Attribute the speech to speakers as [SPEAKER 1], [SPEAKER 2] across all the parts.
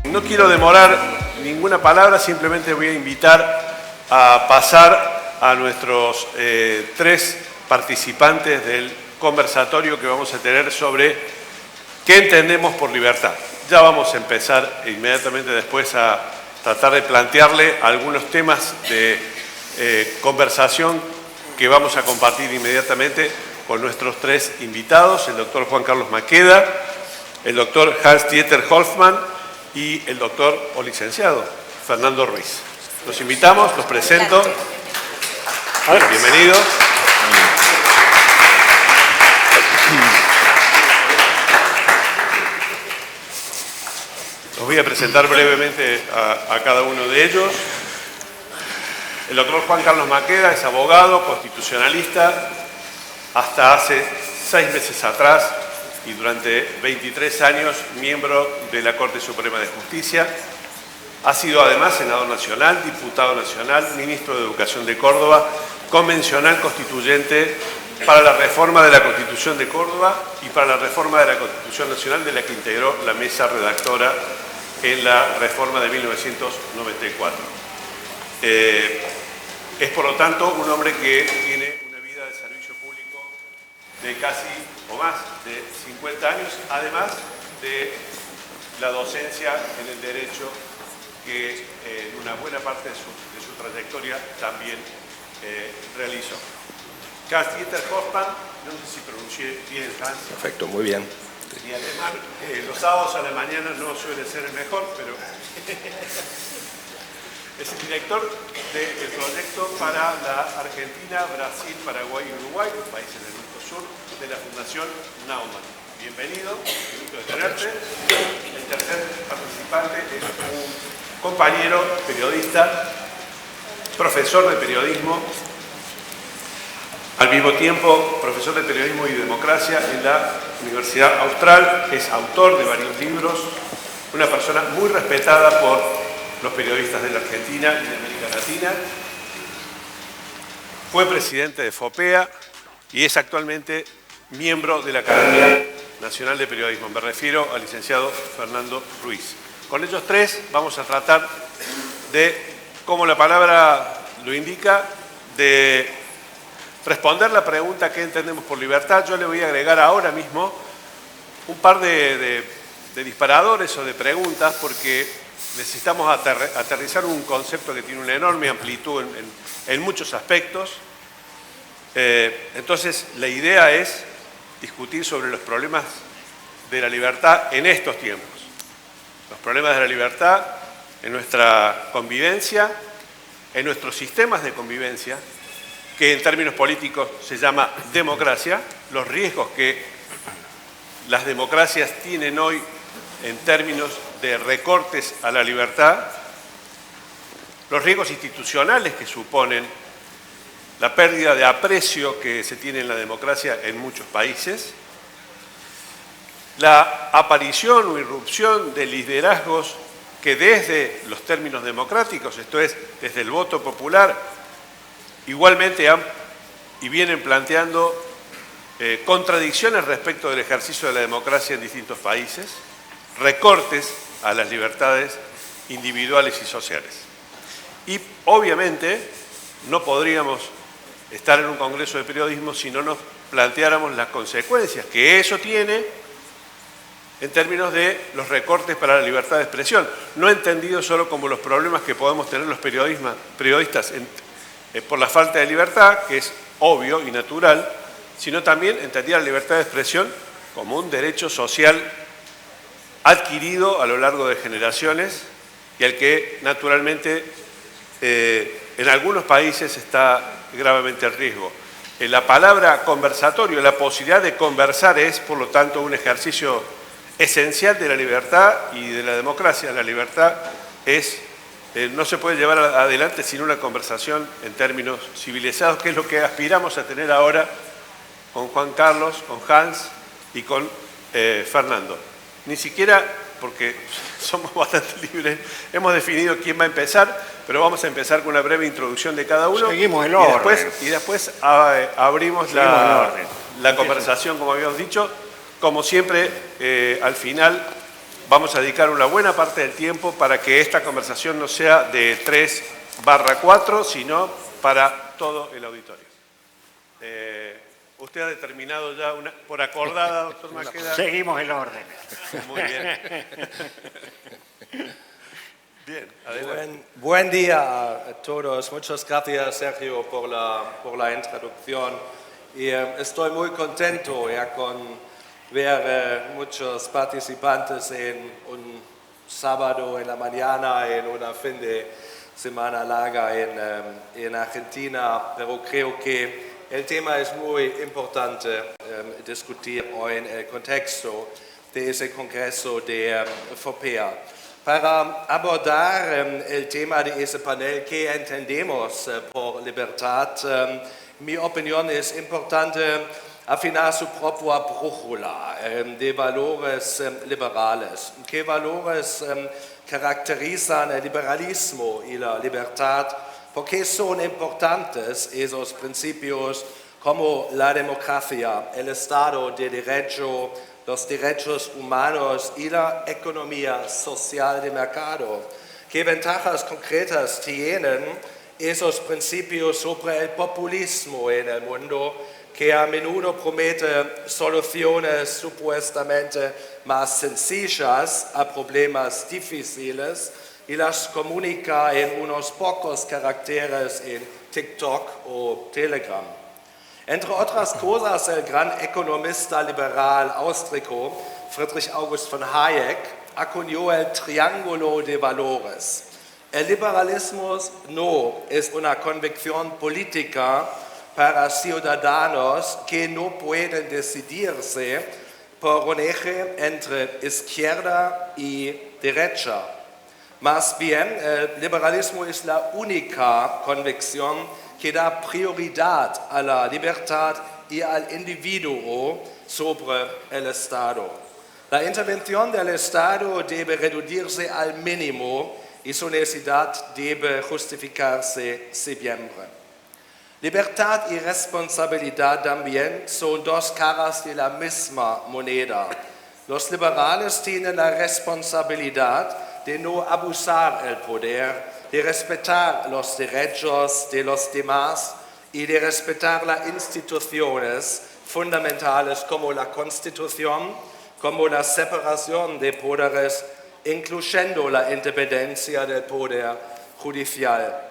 [SPEAKER 1] No quiero demorar ninguna palabra, simplemente voy a invitar a pasar a nuestros tres participantes del conversatorio que vamos a tener sobre qué entendemos por libertad. Ya vamos a empezar inmediatamente después a tratar de plantearle algunos temas de conversación que vamos a compartir inmediatamente con nuestros tres invitados, el doctor Juan Carlos Maqueda, el doctor Hans-Dieter Hoffmann y el doctor o licenciado Fernando Ruiz. Los invitamos, los presento. Bienvenidos. Los voy a presentar brevemente a cada uno de ellos. El doctor Juan Carlos Maqueda es abogado, constitucionalista, hasta hace 6 meses atrás y durante 23 años miembro de la Corte Suprema de Justicia. Ha sido además senador nacional, diputado nacional, ministro de Educación de Córdoba, convencional constituyente para la reforma de la Constitución de Córdoba y para la reforma de la Constitución Nacional, de la que integró la mesa redactora en la reforma de 1994. Es por lo tanto un hombre que tiene una vida de servicio público de casi o más de 50 años, además de la docencia en el derecho que en una buena parte de su trayectoria también realizó. Hans-Dieter Hoffmann, no sé si pronuncié bien Hans.
[SPEAKER 2] Perfecto, muy bien.
[SPEAKER 1] Y además, los sábados a la mañana no suele ser el mejor, pero es el director del proyecto para la Argentina, Brasil, Paraguay y Uruguay, los países del Grupo Sur, de la Fundación Naumann. Bienvenido, gusto de tenerte. El tercer participante es un compañero periodista, profesor de periodismo, al mismo tiempo profesor de periodismo y democracia en la Universidad Austral, es autor de varios libros, una persona muy respetada por los periodistas de la Argentina y de América Latina. Fue presidente de FOPEA y es actualmente miembro de la Academia Nacional de Periodismo. Me refiero al licenciado Fernando Ruiz. Con ellos tres vamos a tratar de, como la palabra lo indica, de responder la pregunta ¿qué entendemos por libertad? Yo le voy a agregar ahora mismo un par de disparadores o de preguntas porque necesitamos aterrizar un concepto que tiene una enorme amplitud en muchos aspectos. Entonces, la idea es discutir sobre los problemas de la libertad en estos tiempos. Los problemas de la libertad en nuestra convivencia, en nuestros sistemas de convivencia, que en términos políticos se llama democracia, los riesgos que las democracias tienen hoy en términos de recortes a la libertad, los riesgos institucionales que suponen la pérdida de aprecio que se tiene en la democracia en muchos países, la aparición o irrupción de liderazgos que desde los términos democráticos, esto es, desde el voto popular, igualmente han y vienen planteando contradicciones respecto del ejercicio de la democracia en distintos países, recortes a las libertades individuales y sociales. Y obviamente no podríamos estar en un congreso de periodismo si no nos planteáramos las consecuencias que eso tiene en términos de los recortes para la libertad de expresión, no entendido solo como los problemas que podemos tener los periodistas por la falta de libertad, que es obvio y natural, sino también entendida la libertad de expresión como un derecho social adquirido a lo largo de generaciones y al que naturalmente en algunos países está gravemente en riesgo. La palabra conversatorio, la posibilidad de conversar es, por lo tanto, un ejercicio esencial de la libertad y de la democracia. La libertad no se puede llevar adelante sin una conversación en términos civilizados, que es lo que aspiramos a tener ahora con Juan Carlos, con Hans y con Fernando. Ni siquiera porque somos bastante libres. Hemos definido quién va a empezar, pero vamos a empezar con una breve introducción de cada uno.
[SPEAKER 2] Seguimos el orden.
[SPEAKER 1] Y después abrimos la conversación, como habíamos dicho. Como siempre, al final vamos a dedicar una buena parte del tiempo para que esta conversación no sea de 3/4, sino para todo el auditorio. Usted ha determinado ya, por acordada, doctor Maqueda.
[SPEAKER 2] Seguimos el orden.
[SPEAKER 1] Muy bien. Bien, adelante.
[SPEAKER 3] Buen día a todos. Muchas gracias, Sergio, por la introducción. Y estoy muy contento con ver muchos participantes en un sábado en la mañana, en una fin de semana larga en Argentina, pero creo que el tema es muy importante discutir hoy en el contexto de ese congreso de FOPEA. Para abordar el tema de ese panel, ¿qué entendemos por libertad? Mi opinión es importante afinar su propia brújula de valores liberales. ¿Qué valores caracterizan el liberalismo y la libertad? ¿Por qué son importantes esos principios como la democracia, el Estado de Derecho, los derechos humanos y la economía social de mercado? ¿Qué ventajas concretas tienen esos principios sobre el populismo en el mundo, que a menudo promete soluciones supuestamente más sencillas a problemas difíciles y las comunica en unos pocos caracteres en TikTok o Telegram? Entre otras cosas, el gran economista liberal austríaco Friedrich August von Hayek acuñó el triángulo de valores. El liberalismo no es una convicción política para ciudadanos que no pueden decidirse por un eje entre izquierda y derecha. Más bien, el liberalismo es la única convicción que da prioridad a la libertad y al individuo sobre el Estado. La intervención del Estado debe reducirse al mínimo y su necesidad debe justificarse siempre. Libertad y responsabilidad también son dos caras de la misma moneda. Los liberales tienen la responsabilidad de no abusar del poder, de respetar los derechos de los demás y de respetar las instituciones fundamentales como la Constitución, como la separación de poderes, incluyendo la independencia del poder judicial.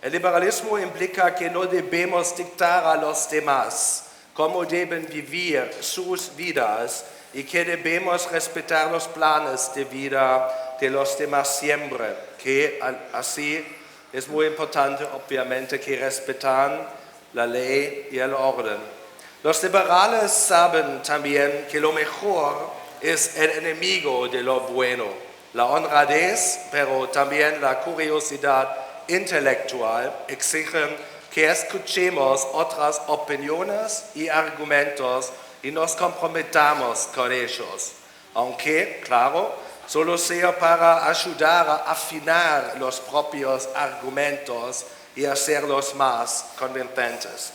[SPEAKER 3] El liberalismo implica que no debemos dictar a los demás cómo deben vivir sus vidas y que debemos respetar los planes de vida de los demás siempre, que así es muy importante, obviamente, que respetan la ley y el orden. Los liberales saben también que lo mejor es el enemigo de lo bueno. La honradez, pero también la curiosidad intelectual exigen que escuchemos otras opiniones y argumentos y nos comprometamos con ellos, aunque, claro, solo sea para ayudar a afinar los propios argumentos y hacerlos más convincentes.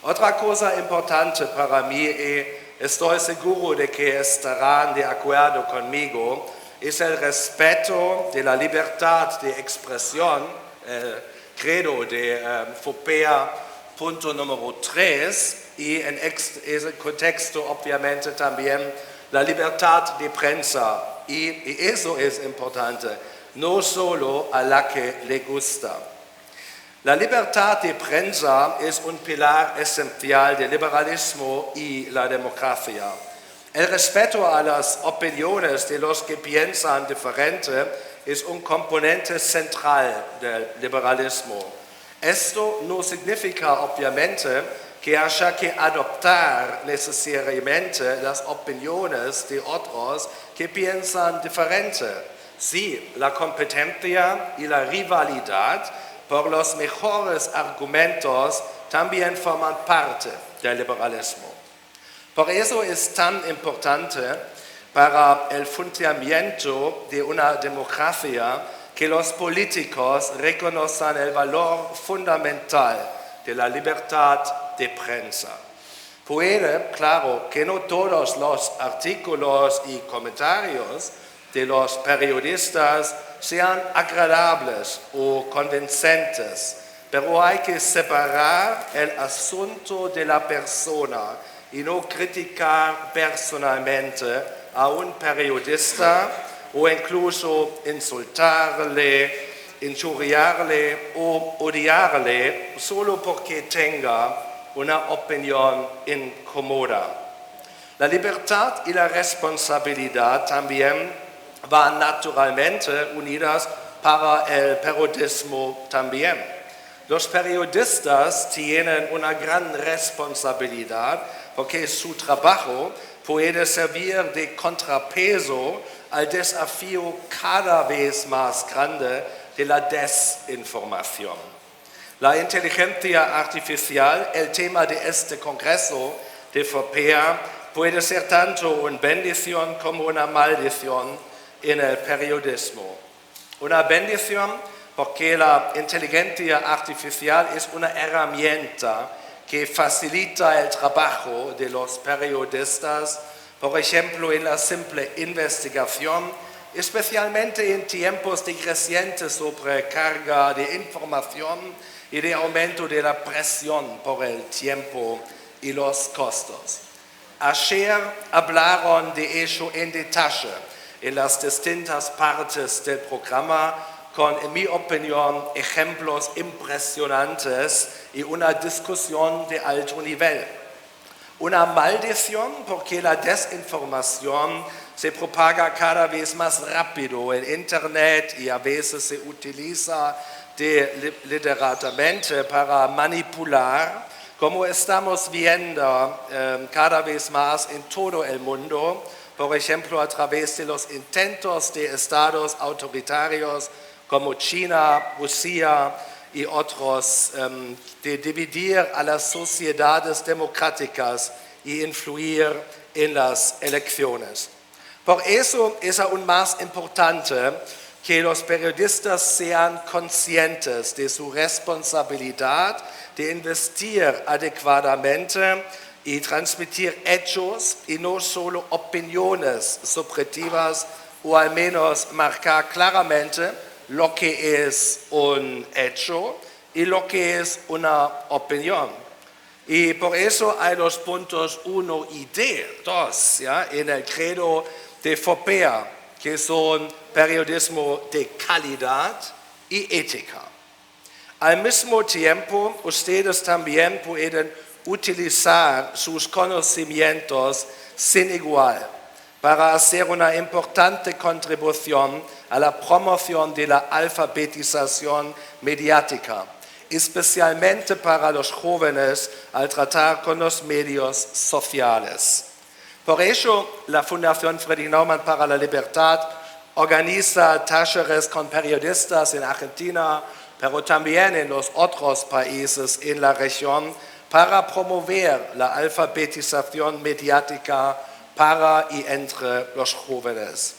[SPEAKER 3] Otra cosa importante para mí, y estoy seguro de que estarán de acuerdo conmigo, es el respeto de la libertad de expresión, credo de FOPEA, punto número 3, y en ese contexto obviamente también la libertad de prensa, y eso es importante, no solo a la que le gusta. La libertad de prensa es un pilar esencial del liberalismo y la democracia. El respeto a las opiniones de los que piensan diferente es un componente central del liberalismo. Esto no significa, obviamente, que haya que adoptar necesariamente las opiniones de otros que piensan diferente. Sí, la competencia y la rivalidad por los mejores argumentos también forman parte del liberalismo. Por eso es tan importante para el fundamento de una democracia que los políticos reconozcan el valor fundamental de la libertad de prensa. Puede, claro, que no todos los artículos y comentarios de los periodistas sean agradables o convincentes, pero hay que separar el asunto de la persona y no criticar personalmente a un periodista o incluso insultarle, injuriarle o odiarle solo porque tenga una opinión incómoda. La libertad y la responsabilidad también van naturalmente unidas para el periodismo también. Los periodistas tienen una gran responsabilidad porque su trabajo puede servir de contrapeso al desafío cada vez más grande de la desinformación. La inteligencia artificial, el tema de este congreso de FOPEA, puede ser tanto una bendición como una maldición en el periodismo. Una bendición porque la inteligencia artificial es una herramienta que facilita el trabajo de los periodistas, por ejemplo, en la simple investigación, especialmente en tiempos de creciente sobrecarga de información y de aumento de la presión por el tiempo y los costos. Ayer hablaron de ello en detalle en las distintas partes del programa, con, en mi opinión, ejemplos impresionantes y una discusión de alto nivel. Una maldición porque la desinformación se propaga cada vez más rápido en Internet y a veces se utiliza deliberadamente para manipular, como estamos viendo cada vez más en todo el mundo, por ejemplo, a través de los intentos de estados autoritarios como China, Rusia y otros, de dividir a las sociedades democráticas y influir en las elecciones. Por eso es aún más importante que los periodistas sean conscientes de su responsabilidad de investir adecuadamente y transmitir hechos y no solo opiniones subjetivas, o al menos marcar claramente lo que es un hecho y lo que es una opinión. Y por eso hay los puntos 1 y 2 ¿ya? En el credo de FOPEA, que son periodismo de calidad y ética. Al mismo tiempo, ustedes también pueden utilizar sus conocimientos sin igual para hacer una importante contribución a la promoción de la alfabetización mediática, especialmente para los jóvenes al tratar con los medios sociales. Por ello, la Fundación Friedrich Naumann para la Libertad organiza talleres con periodistas en Argentina, pero también en los otros países en la región, para promover la alfabetización mediática para y entre los jóvenes.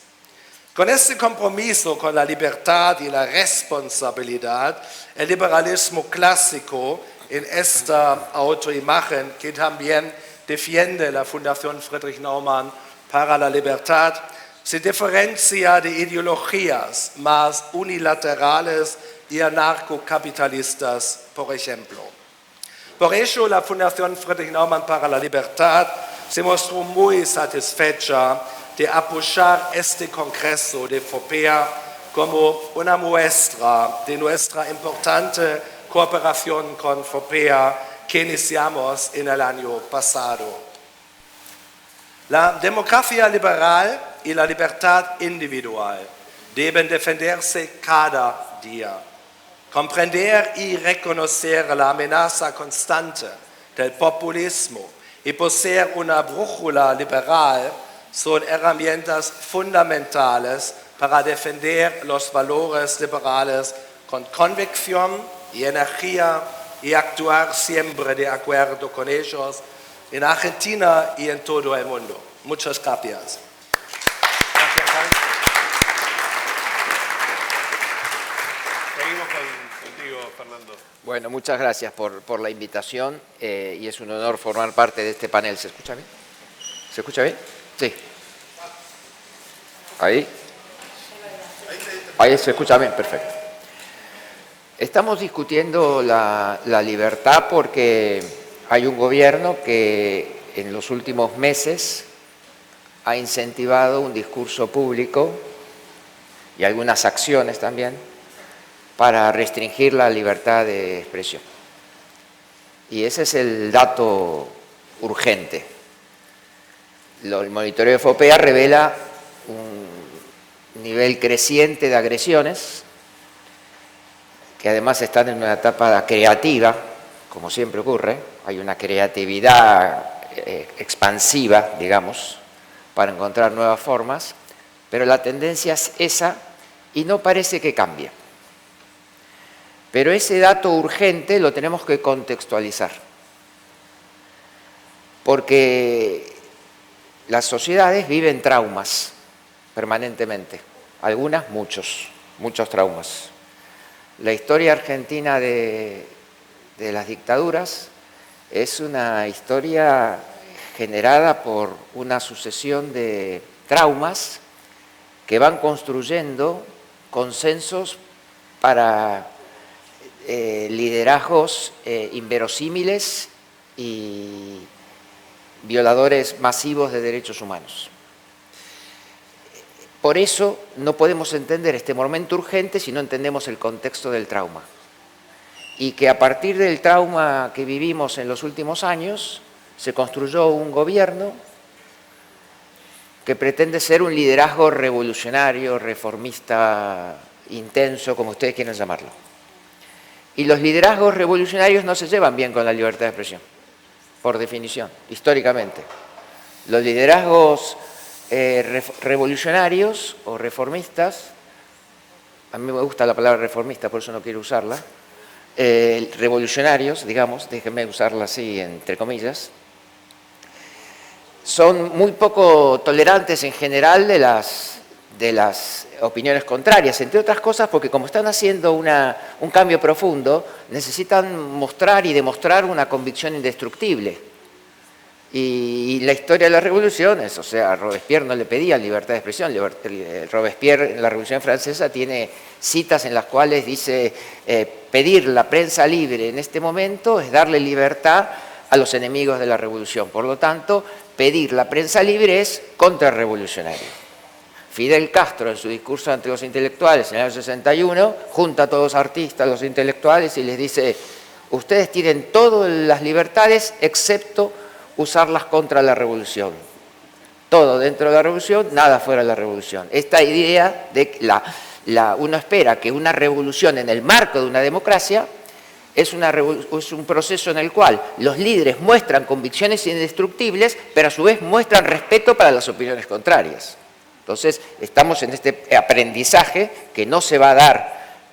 [SPEAKER 3] Con este compromiso con la libertad y la responsabilidad, el liberalismo clásico en esta autoimagen que también defiende la Fundación Friedrich Naumann para la Libertad, se diferencia de ideologías más unilaterales y anarcocapitalistas, por ejemplo. Por ello, la Fundación Friedrich Naumann para la Libertad se mostró muy satisfecha de apoyar este congreso de FOPEA como una muestra de nuestra importante cooperación con FOPEA que iniciamos en el año pasado. La democracia liberal y la libertad individual deben defenderse cada día. Comprender y reconocer la amenaza constante del populismo y poseer una brújula liberal son herramientas fundamentales para defender los valores liberales con convicción y energía y actuar siempre de acuerdo con ellos en Argentina y en todo el mundo. Muchas gracias.
[SPEAKER 1] contigo, Fernando.
[SPEAKER 2] Bueno, muchas gracias por la invitación y es un honor formar parte de este panel. ¿Se escucha bien? ¿Se escucha bien? Sí. ¿Ahí? Ahí se escucha bien, perfecto. Estamos discutiendo la libertad porque hay un gobierno que en los últimos meses ha incentivado un discurso público y algunas acciones también para restringir la libertad de expresión. Y ese es el dato urgente. El monitoreo de FOPEA revela un nivel creciente de agresiones, que además están en una etapa creativa, como siempre ocurre. Hay una creatividad expansiva, digamos, para encontrar nuevas formas, pero la tendencia es esa y no parece que cambie. Pero ese dato urgente lo tenemos que contextualizar, porque las sociedades viven traumas permanentemente, algunas muchos traumas. La historia argentina de las dictaduras es una historia generada por una sucesión de traumas que van construyendo consensos para liderazgos inverosímiles y violadores masivos de derechos humanos. Por eso no podemos entender este momento urgente si no entendemos el contexto del trauma. Y que a partir del trauma que vivimos en los últimos años, se construyó un gobierno que pretende ser un liderazgo revolucionario, reformista, intenso, como ustedes quieran llamarlo. Y los liderazgos revolucionarios no se llevan bien con la libertad de expresión, por definición, históricamente. Los liderazgos revolucionarios o reformistas, a mí me gusta la palabra reformista, por eso no quiero usarla, revolucionarios, digamos, déjenme usarla así entre comillas, son muy poco tolerantes en general de las opiniones contrarias, entre otras cosas porque como están haciendo un cambio profundo, necesitan mostrar y demostrar una convicción indestructible. Y la historia de las revoluciones, o sea, Robespierre no le pedía libertad de expresión. Robespierre en la Revolución Francesa tiene citas en las cuales dice pedir la prensa libre en este momento es darle libertad a los enemigos de la revolución. Por lo tanto, pedir la prensa libre es contrarrevolucionario. Fidel Castro, en su discurso ante los intelectuales en el año 61, junta a todos los artistas, los intelectuales, y les dice, ustedes tienen todas las libertades excepto usarlas contra la revolución. Todo dentro de la revolución, nada fuera de la revolución. Esta idea de que uno espera que una revolución en el marco de una democracia es un proceso en el cual los líderes muestran convicciones indestructibles, pero a su vez muestran respeto para las opiniones contrarias. Entonces, estamos en este aprendizaje que no se va a dar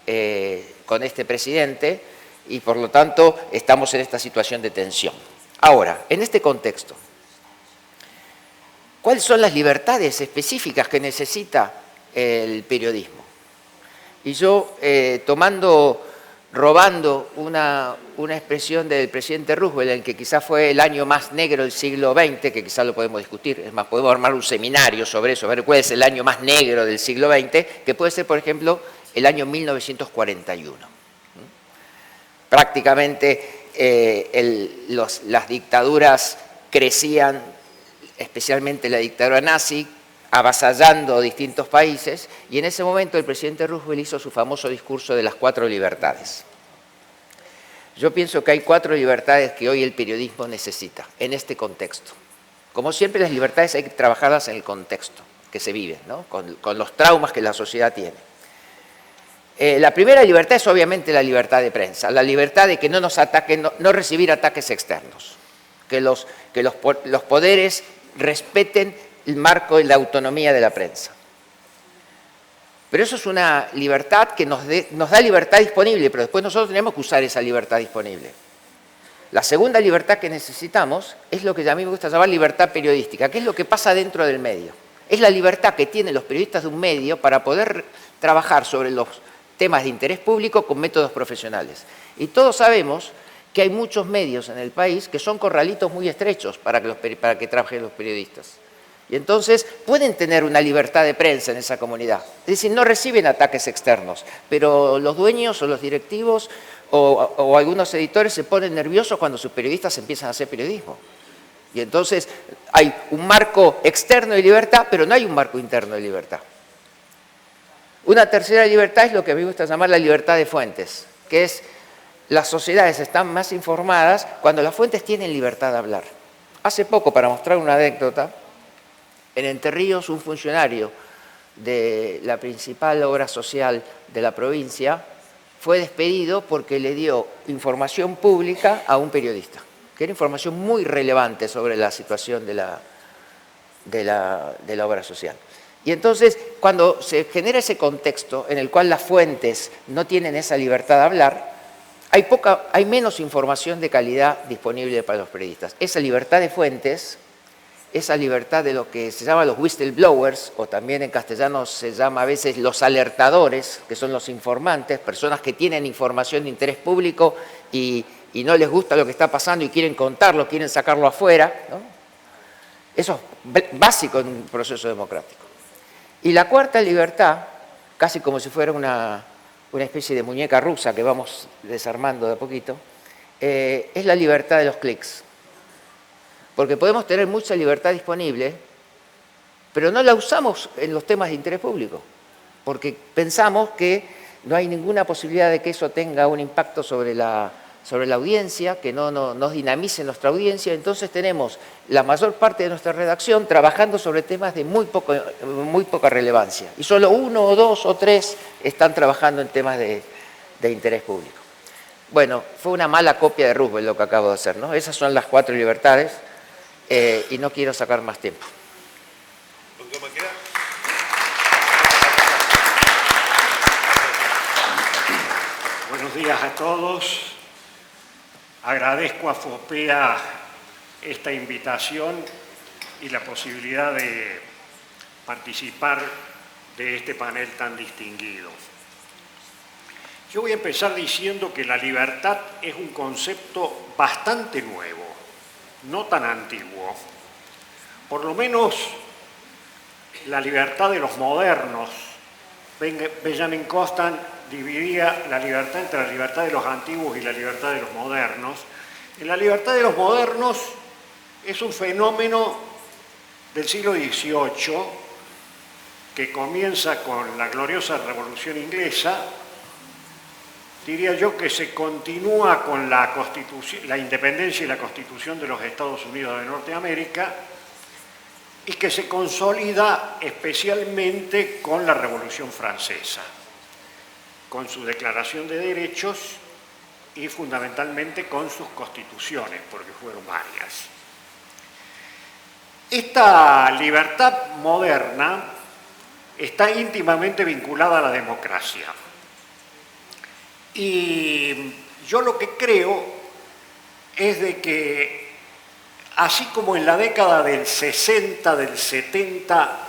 [SPEAKER 2] con este presidente y, por lo tanto, estamos en esta situación de tensión. Ahora, en este contexto, ¿cuáles son las libertades específicas que necesita el periodismo? Y yo, robando una expresión del presidente Roosevelt, en que quizás fue el año más negro del siglo XX, que quizás lo podemos discutir, es más, podemos armar un seminario sobre eso, ver cuál es el año más negro del siglo XX, que puede ser, por ejemplo, el año 1941. Prácticamente las dictaduras crecían, especialmente la dictadura nazi, avasallando distintos países, y en ese momento el presidente Roosevelt hizo su famoso discurso de las 4 libertades. Yo pienso que hay 4 libertades que hoy el periodismo necesita en este contexto. Como siempre, las libertades hay que trabajarlas en el contexto que se vive, ¿no? con los traumas que la sociedad tiene. La primera libertad es obviamente la libertad de prensa, la libertad de que no nos ataquen, no recibir ataques externos, que los poderes respeten el marco de la autonomía de la prensa. Pero eso es una libertad que nos da libertad disponible, pero después nosotros tenemos que usar esa libertad disponible. La segunda libertad que necesitamos es lo que a mí me gusta llamar libertad periodística, que es lo que pasa dentro del medio. Es la libertad que tienen los periodistas de un medio para poder trabajar sobre los temas de interés público con métodos profesionales. Y todos sabemos que hay muchos medios en el país que son corralitos muy estrechos para que trabajen los periodistas. Y entonces pueden tener una libertad de prensa en esa comunidad. Es decir, no reciben ataques externos, pero los dueños o los directivos o algunos editores se ponen nerviosos cuando sus periodistas empiezan a hacer periodismo. Y entonces hay un marco externo de libertad, pero no hay un marco interno de libertad. Una tercera libertad es lo que a mí me gusta llamar la libertad de fuentes, que es las sociedades están más informadas cuando las fuentes tienen libertad de hablar. Hace poco, para mostrar una anécdota, en Entre Ríos un funcionario de la principal obra social de la provincia fue despedido porque le dio información pública a un periodista, que era información muy relevante sobre la situación de la obra social. Y entonces, cuando se genera ese contexto en el cual las fuentes no tienen esa libertad de hablar, hay menos información de calidad disponible para los periodistas. Esa libertad de fuentes, esa libertad de lo que se llama los whistleblowers, o también en castellano se llama a veces los alertadores, que son los informantes, personas que tienen información de interés público y no les gusta lo que está pasando y quieren contarlo, quieren sacarlo afuera, ¿no? Eso es básico en un proceso democrático. Y la cuarta libertad, casi como si fuera una especie de muñeca rusa que vamos desarmando de a poquito, es la libertad de los clics. Porque podemos tener mucha libertad disponible, pero no la usamos en los temas de interés público, porque pensamos que no hay ninguna posibilidad de que eso tenga un impacto sobre la audiencia, que no nos dinamice nuestra audiencia. Entonces tenemos la mayor parte de nuestra redacción trabajando sobre temas de muy poca relevancia. Y solo 1 o 2 o 3 están trabajando en temas de interés público. Bueno, fue una mala copia de Roosevelt lo que acabo de hacer, ¿no? Esas son las 4 libertades y no quiero sacar más tiempo.
[SPEAKER 4] Buenos días a todos. Agradezco a FOPEA esta invitación y la posibilidad de participar de este panel tan distinguido. Yo voy a empezar diciendo que la libertad es un concepto bastante nuevo, no tan antiguo. Por lo menos la libertad de los modernos. Benjamin Constant dividía la libertad entre la libertad de los antiguos y la libertad de los modernos. En la libertad de los modernos es un fenómeno del siglo XVIII que comienza con la gloriosa Revolución Inglesa, diría yo que se continúa con la independencia y la Constitución de los Estados Unidos de Norteamérica y que se consolida especialmente con la Revolución Francesa, con su Declaración de Derechos y fundamentalmente con sus constituciones, porque fueron varias. Esta libertad moderna está íntimamente vinculada a la democracia. Y yo lo que creo es de que, así como en la década del 60, del 70,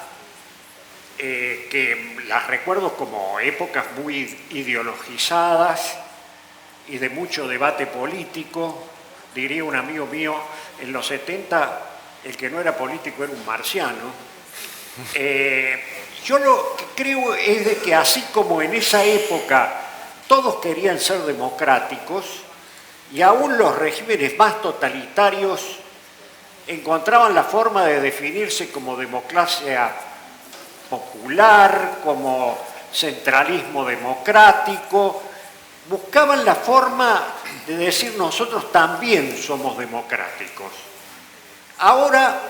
[SPEAKER 4] que las recuerdo como épocas muy ideologizadas y de mucho debate político, diría un amigo mío, en los 70 el que no era político era un marciano. Yo lo que creo es de que así como en esa época todos querían ser democráticos y aún los regímenes más totalitarios encontraban la forma de definirse como democracia popular, como centralismo democrático, buscaban la forma de decir nosotros también somos democráticos. Ahora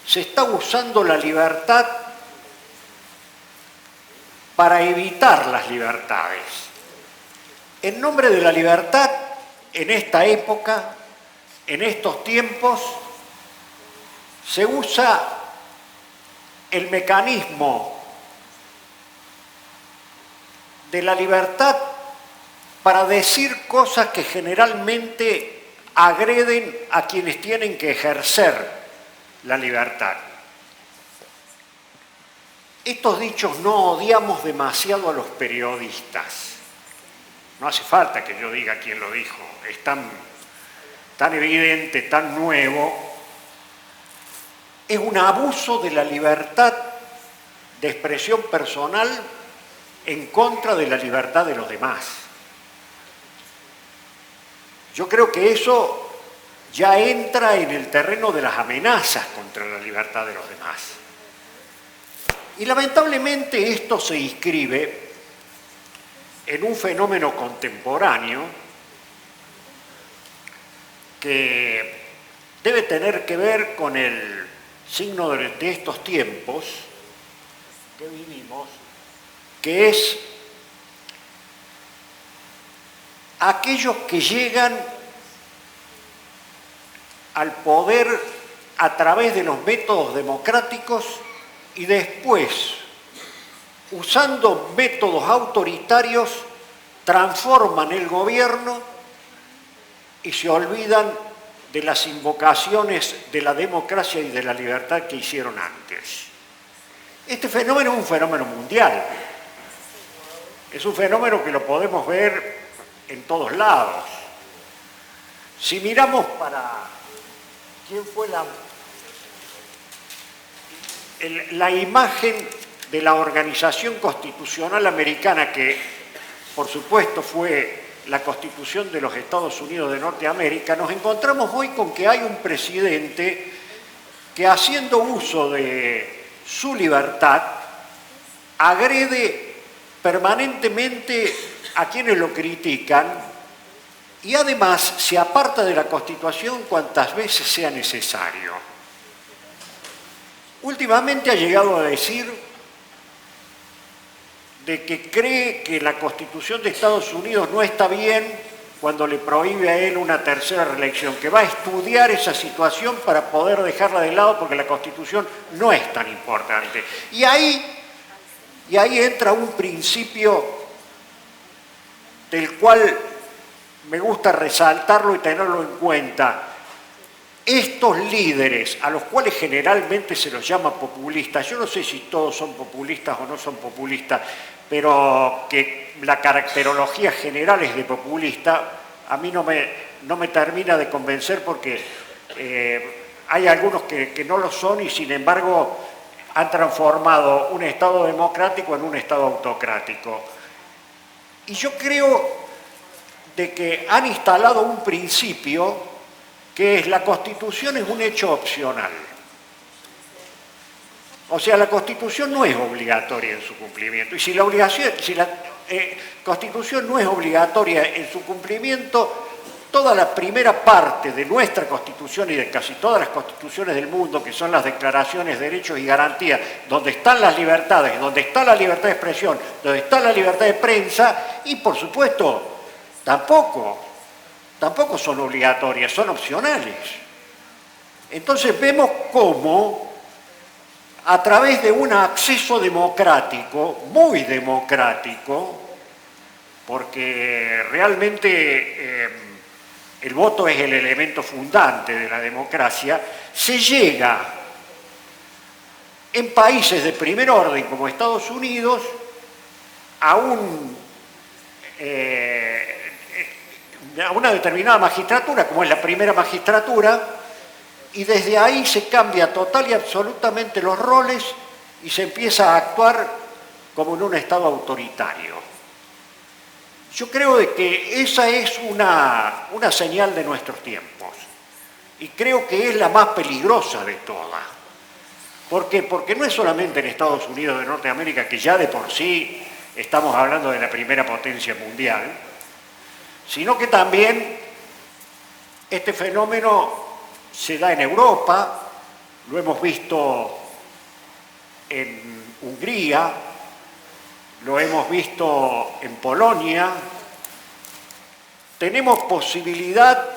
[SPEAKER 4] se está usando la libertad para evitar las libertades. En nombre de la libertad, en esta época, en estos tiempos, se usa el mecanismo de la libertad para decir cosas que generalmente agreden a quienes tienen que ejercer la libertad. estos dichos no odiamos demasiado a los periodistas. No hace falta que yo diga quién lo dijo, es tan evidente, tan nuevo. Es un abuso de la libertad de expresión personal en contra de la libertad de los demás. Yo creo que eso ya entra en el terreno de las amenazas contra la libertad de los demás. Y lamentablemente esto se inscribe en un fenómeno contemporáneo que debe tener que ver con el signo de estos tiempos que vivimos, que es aquellos que llegan al poder a través de los métodos democráticos y después, usando métodos autoritarios, transforman el gobierno y se olvidan de las invocaciones de la democracia y de la libertad que hicieron antes. Este fenómeno es un fenómeno mundial. Es un fenómeno que lo podemos ver en todos lados. Si miramos para quién fue la imagen de la Organización Constitucional Americana, que por supuesto fue la Constitución de los Estados Unidos de Norteamérica, nos encontramos hoy con que hay un presidente que, haciendo uso de su libertad, agrede permanentemente a quienes lo critican y además se aparta de la Constitución cuantas veces sea necesario. Últimamente ha llegado a decir de que cree que la Constitución de Estados Unidos no está bien cuando le prohíbe a él una tercera reelección, que va a estudiar esa situación para poder dejarla de lado porque la Constitución no es tan importante. Y ahí entra un principio del cual me gusta resaltarlo y tenerlo en cuenta. Estos líderes, a los cuales generalmente se los llama populistas, yo no sé si todos son populistas o no son populistas, pero que la caracterología general es de populista, a mí no me termina de convencer porque hay algunos que no lo son y sin embargo han transformado un Estado democrático en un Estado autocrático. Y yo creo de que han instalado un principio que es: la Constitución es un hecho opcional. O sea, la Constitución no es obligatoria en su cumplimiento. Y si la Constitución no es obligatoria en su cumplimiento, toda la primera parte de nuestra Constitución y de casi todas las constituciones del mundo, que son las declaraciones de derechos y garantías, donde están las libertades, donde está la libertad de expresión, donde está la libertad de prensa, y por supuesto, tampoco son obligatorias, son opcionales. Entonces vemos cómo, a través de un acceso democrático, muy democrático, porque realmente el voto es el elemento fundante de la democracia, se llega en países de primer orden como Estados Unidos a una determinada magistratura, como es la primera magistratura, y desde ahí se cambia total y absolutamente los roles y se empieza a actuar como en un Estado autoritario. Yo creo de que esa es una señal de nuestros tiempos y creo que es la más peligrosa de todas. ¿Por qué? Porque no es solamente en Estados Unidos de Norteamérica, que ya de por sí estamos hablando de la primera potencia mundial, sino que también este fenómeno se da en Europa, lo hemos visto en Hungría, lo hemos visto en Polonia. Tenemos posibilidad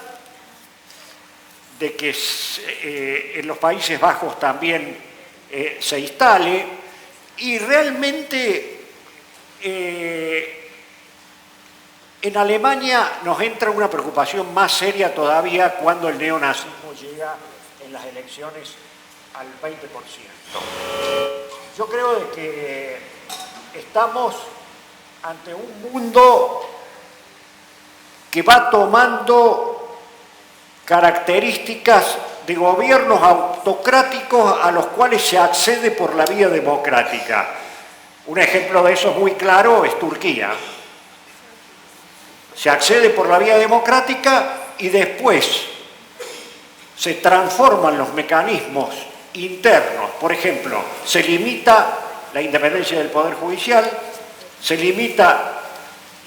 [SPEAKER 4] de que en los Países Bajos también se instale, y realmente en Alemania nos entra una preocupación más seria todavía cuando el neonazismo llega en las elecciones al 20%. yo creo de que estamos ante un mundo que va tomando características de gobiernos autocráticos a los cuales se accede por la vía democrática. Un ejemplo de eso muy claro es Turquía. Se accede por la vía democrática y después se transforman los mecanismos internos. Por ejemplo, se limita la independencia del Poder Judicial, se limita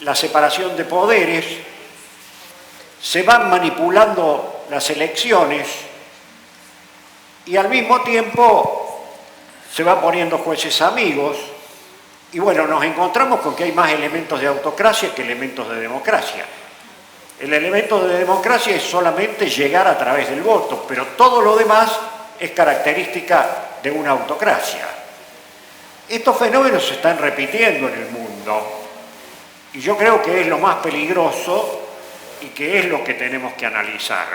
[SPEAKER 4] la separación de poderes, se van manipulando las elecciones y al mismo tiempo se van poniendo jueces amigos y bueno, nos encontramos con que hay más elementos de autocracia que elementos de democracia. El elemento de democracia es solamente llegar a través del voto, pero todo lo demás es característica de una autocracia. Estos fenómenos se están repitiendo en el mundo y yo creo que es lo más peligroso y que es lo que tenemos que analizar.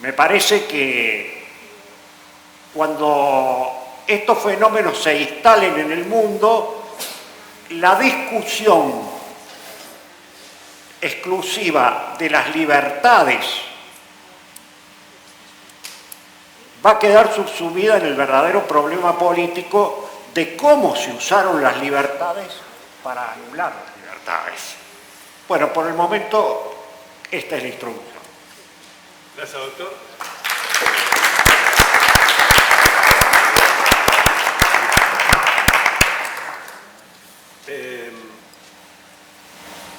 [SPEAKER 4] Me parece que cuando estos fenómenos se instalen en el mundo, la discusión exclusiva de las libertades va a quedar subsumida en el verdadero problema político de cómo se usaron las libertades para anular las libertades. Bueno, por el momento, esta es la introducción.
[SPEAKER 1] Gracias, doctor.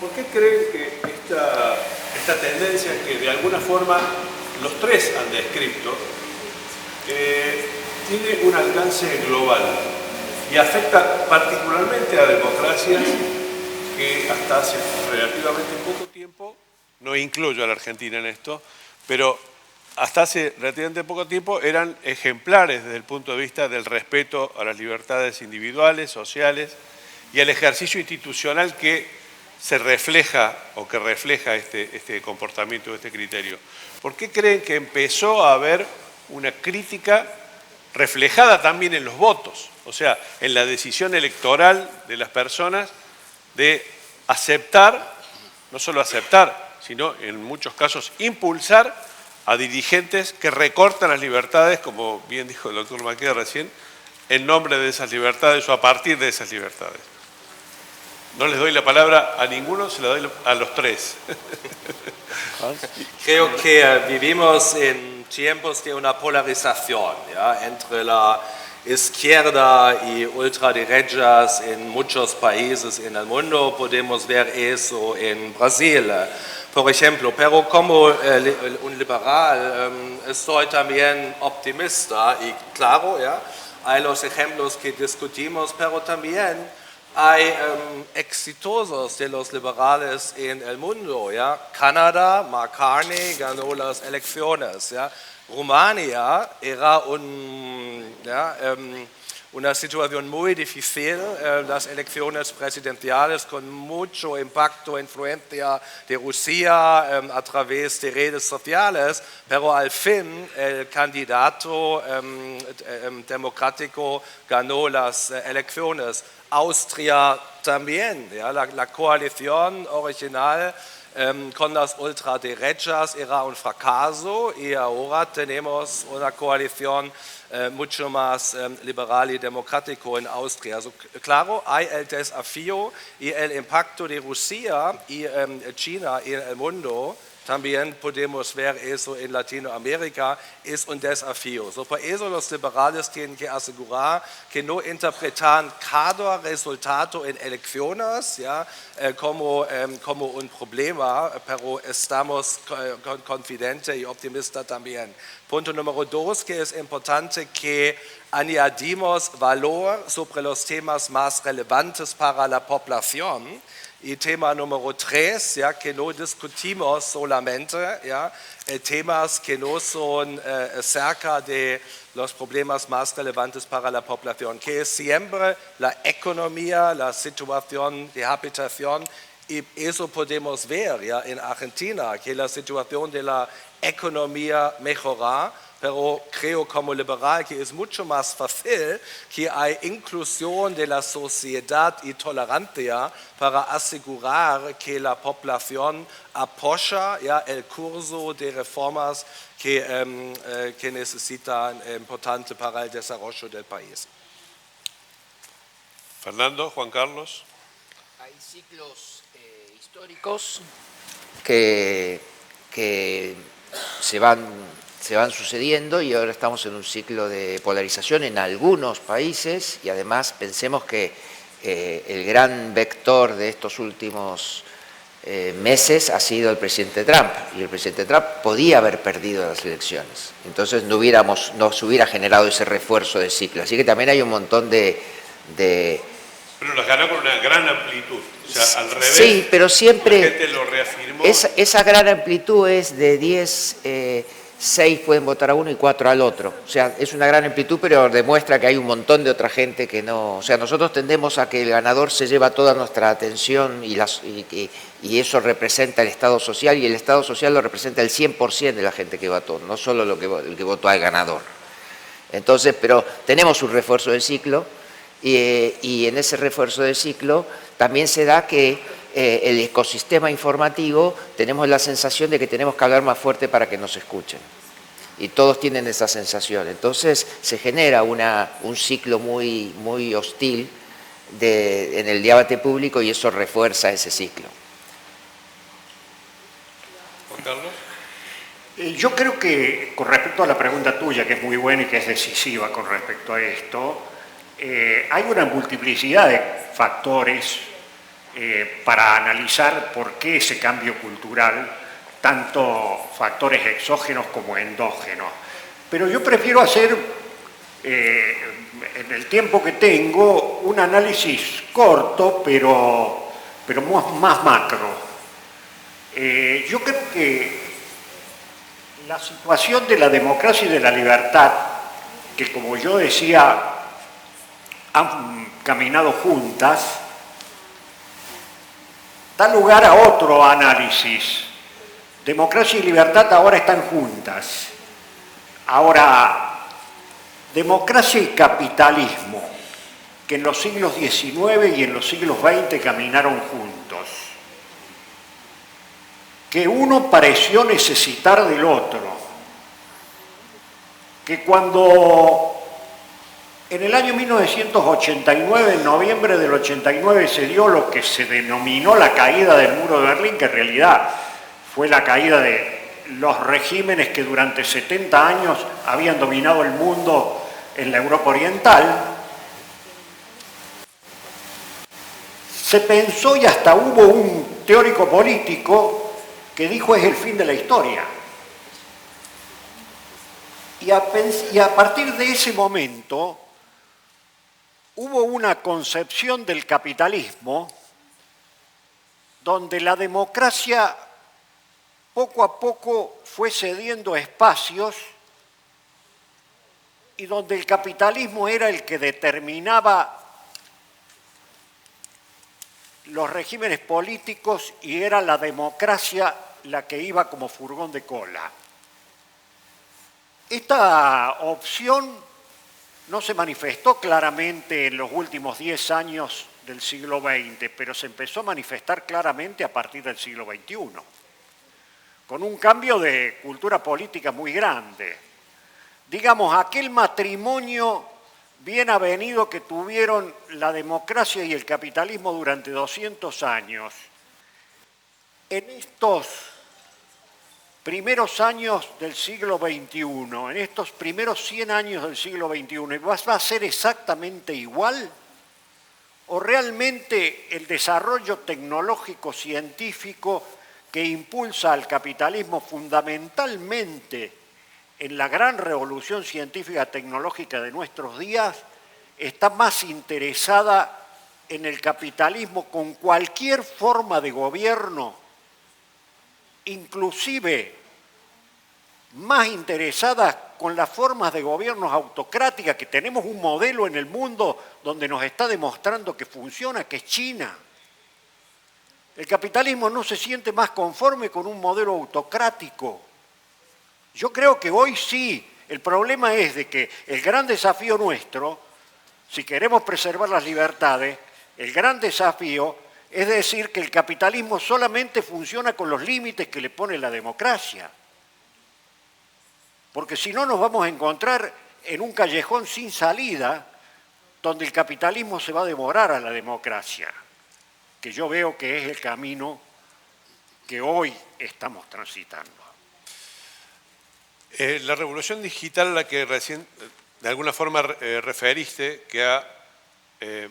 [SPEAKER 1] ¿Por qué creen que esta tendencia que de alguna forma los tres han descrito tiene un alcance global y afecta particularmente a democracias que hasta hace relativamente poco tiempo, no incluyo a la Argentina en esto, pero hasta hace relativamente poco tiempo eran ejemplares desde el punto de vista del respeto a las libertades individuales, sociales y al ejercicio institucional que se refleja o que refleja este comportamiento, este criterio. ¿Por qué creen que empezó a haber una crítica reflejada también en los votos? O sea, en la decisión electoral de las personas de aceptar, no solo aceptar, sino en muchos casos impulsar a dirigentes que recortan las libertades, como bien dijo el doctor Maqueda recién, en nombre de esas libertades o a partir de esas libertades. No les doy la palabra a ninguno, se la doy a los tres.
[SPEAKER 3] Creo que vivimos en tiempos de una polarización, ¿ya?, entre la izquierda y ultraderechas en muchos países en el mundo. Podemos ver eso en Brasil, por ejemplo. Pero como un liberal soy también optimista y claro, ¿ya?, hay los ejemplos que discutimos, pero también hay exitosos de los liberales en el mundo, ¿ya? Canadá, Mark Carney ganó las elecciones, ¿ya? Rumania era una situación muy difícil, las elecciones presidenciales con mucho impacto, influencia de Rusia a través de redes sociales, pero al fin el candidato democrático ganó las elecciones. Austria también, ¿ya? La coalición original con las ultraderechas era un fracaso y ahora tenemos una coalición mucho más liberal y democrático en Austria. Also, claro, hay el desafío y el impacto de Rusia y China en el mundo. También podemos ver eso en Latinoamérica, es un desafío. Por eso los liberales tienen que asegurar que no interpretan cada resultado en elecciones, ¿ya?, como un problema, pero estamos confidentes y optimistas también. Punto número 2, que es importante que añadimos valor sobre los temas más relevantes para la población. Y tema número 3, ¿ya?, que no discutimos solamente, ¿ya?, temas que no son cerca de los problemas más relevantes para la población, que es siempre la economía, la situación de habitación Y eso podemos ver ya en Argentina, que la situación de la economía mejora, pero creo como liberal que es mucho más fácil que hay inclusión de la sociedad y tolerancia para asegurar que la población apoya ya el curso de reformas que necesitan importante para el desarrollo del país.
[SPEAKER 1] Fernando, Juan Carlos.
[SPEAKER 2] Hay ciclos históricos que se van sucediendo y ahora estamos en un ciclo de polarización en algunos países y además pensemos que el gran vector de estos últimos meses ha sido el presidente Trump y el presidente Trump podía haber perdido las elecciones, entonces no se hubiera generado ese refuerzo de ciclo, así que también hay un montón de
[SPEAKER 1] Pero las ganó con una gran amplitud, o sea, al revés.
[SPEAKER 2] Sí, pero siempre
[SPEAKER 1] la gente lo reafirmó.
[SPEAKER 2] Esa gran amplitud es de 10, 6 pueden votar a uno y 4 al otro. O sea, es una gran amplitud, pero demuestra que hay un montón de otra gente que no... O sea, nosotros tendemos a que el ganador se lleva toda nuestra atención y eso representa el Estado social y el Estado social lo representa el 100% de la gente que votó, no solo el que votó al ganador. Entonces, pero tenemos un refuerzo de ciclo y en ese refuerzo de ciclo también se da que el ecosistema informativo tenemos la sensación de que tenemos que hablar más fuerte para que nos escuchen. Y todos tienen esa sensación. Entonces se genera un ciclo muy, muy hostil en el debate público y eso refuerza ese ciclo.
[SPEAKER 1] Juan Carlos.
[SPEAKER 4] Yo creo que con respecto a la pregunta tuya, que es muy buena y que es decisiva con respecto a esto, hay una multiplicidad de factores para analizar por qué ese cambio cultural, tanto factores exógenos como endógenos. Pero yo prefiero hacer, en el tiempo que tengo, un análisis corto, pero más macro. Yo creo que la situación de la democracia y de la libertad, que como yo decía, han caminado juntas, da lugar a otro análisis. Democracia y libertad ahora están juntas. Ahora, democracia y capitalismo, que en los siglos XIX y en los siglos XX caminaron juntos, que uno pareció necesitar del otro, que cuando en el año 1989, en noviembre del 89, se dio lo que se denominó la caída del muro de Berlín, que en realidad fue la caída de los regímenes que durante 70 años habían dominado el mundo en la Europa Oriental. Se pensó y hasta hubo un teórico político que dijo es el fin de la historia. Y a partir de ese momento hubo una concepción del capitalismo donde la democracia poco a poco fue cediendo espacios y donde el capitalismo era el que determinaba los regímenes políticos y era la democracia la que iba como furgón de cola. Esta opción no se manifestó claramente en los últimos 10 años del siglo XX, pero se empezó a manifestar claramente a partir del siglo XXI, con un cambio de cultura política muy grande. Digamos, aquel matrimonio bien avenido que tuvieron la democracia y el capitalismo durante 200 años, en estos primeros años del siglo XXI, en estos primeros 100 años del siglo XXI, ¿va a ser exactamente igual? ¿O realmente el desarrollo tecnológico científico que impulsa al capitalismo fundamentalmente en la gran revolución científica tecnológica de nuestros días está más interesada en el capitalismo con cualquier forma de gobierno, inclusive más interesada con las formas de gobiernos autocráticas, que tenemos un modelo en el mundo donde nos está demostrando que funciona, que es China? Es
[SPEAKER 5] El capitalismo no se siente más conforme con un modelo autocrático. Yo creo que hoy sí. El problema es de que el gran desafío nuestro, si queremos preservar las libertades, el gran desafío es decir que el capitalismo solamente funciona con los límites que le pone la democracia. Porque si no nos vamos a encontrar en un callejón sin salida donde el capitalismo se va a devorar a la democracia, que yo veo que es el camino que hoy estamos transitando.
[SPEAKER 1] La revolución digital a la que recién de alguna forma referiste, que ha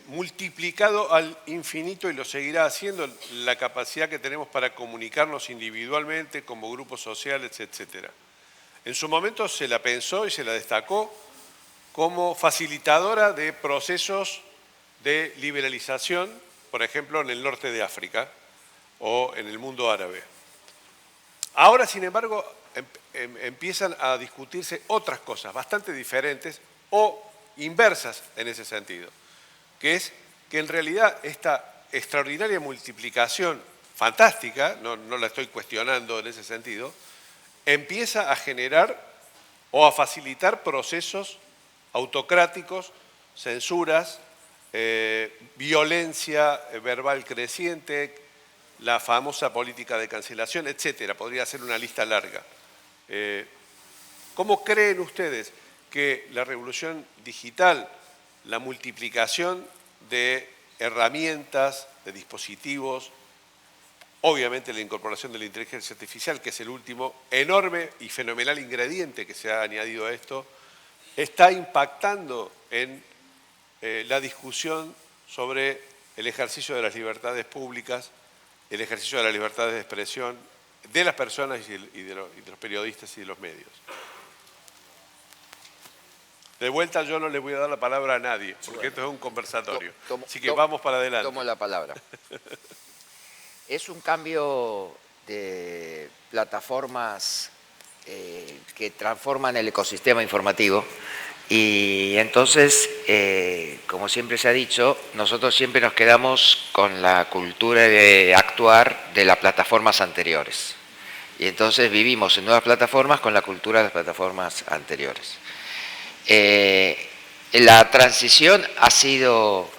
[SPEAKER 1] multiplicado al infinito y lo seguirá haciendo la capacidad que tenemos para comunicarnos individualmente, como grupos sociales, etc. En su momento se la pensó y se la destacó como facilitadora de procesos de liberalización, por ejemplo, en el norte de África o en el mundo árabe. Ahora, sin embargo, empiezan a discutirse otras cosas bastante diferentes o inversas en ese sentido, que es que en realidad esta extraordinaria multiplicación fantástica, no la estoy cuestionando en ese sentido, empieza a generar o a facilitar procesos autocráticos, censuras, violencia verbal creciente, la famosa política de cancelación, etcétera. Podría ser una lista larga. ¿Cómo creen ustedes que la revolución digital, la multiplicación de herramientas, de dispositivos, obviamente la incorporación de la inteligencia artificial, que es el último enorme y fenomenal ingrediente que se ha añadido a esto, está impactando en la discusión sobre el ejercicio de las libertades públicas, el ejercicio de las libertades de expresión de las personas y de los periodistas y de los medios? De vuelta yo no le voy a dar la palabra a nadie, porque esto es un conversatorio. Así que vamos para adelante.
[SPEAKER 2] Tomo la palabra. Es un cambio de plataformas que transforman el ecosistema informativo y entonces, como siempre se ha dicho, nosotros siempre nos quedamos con la cultura de actuar de las plataformas anteriores. Y entonces vivimos en nuevas plataformas con la cultura de las plataformas anteriores. La transición ha sido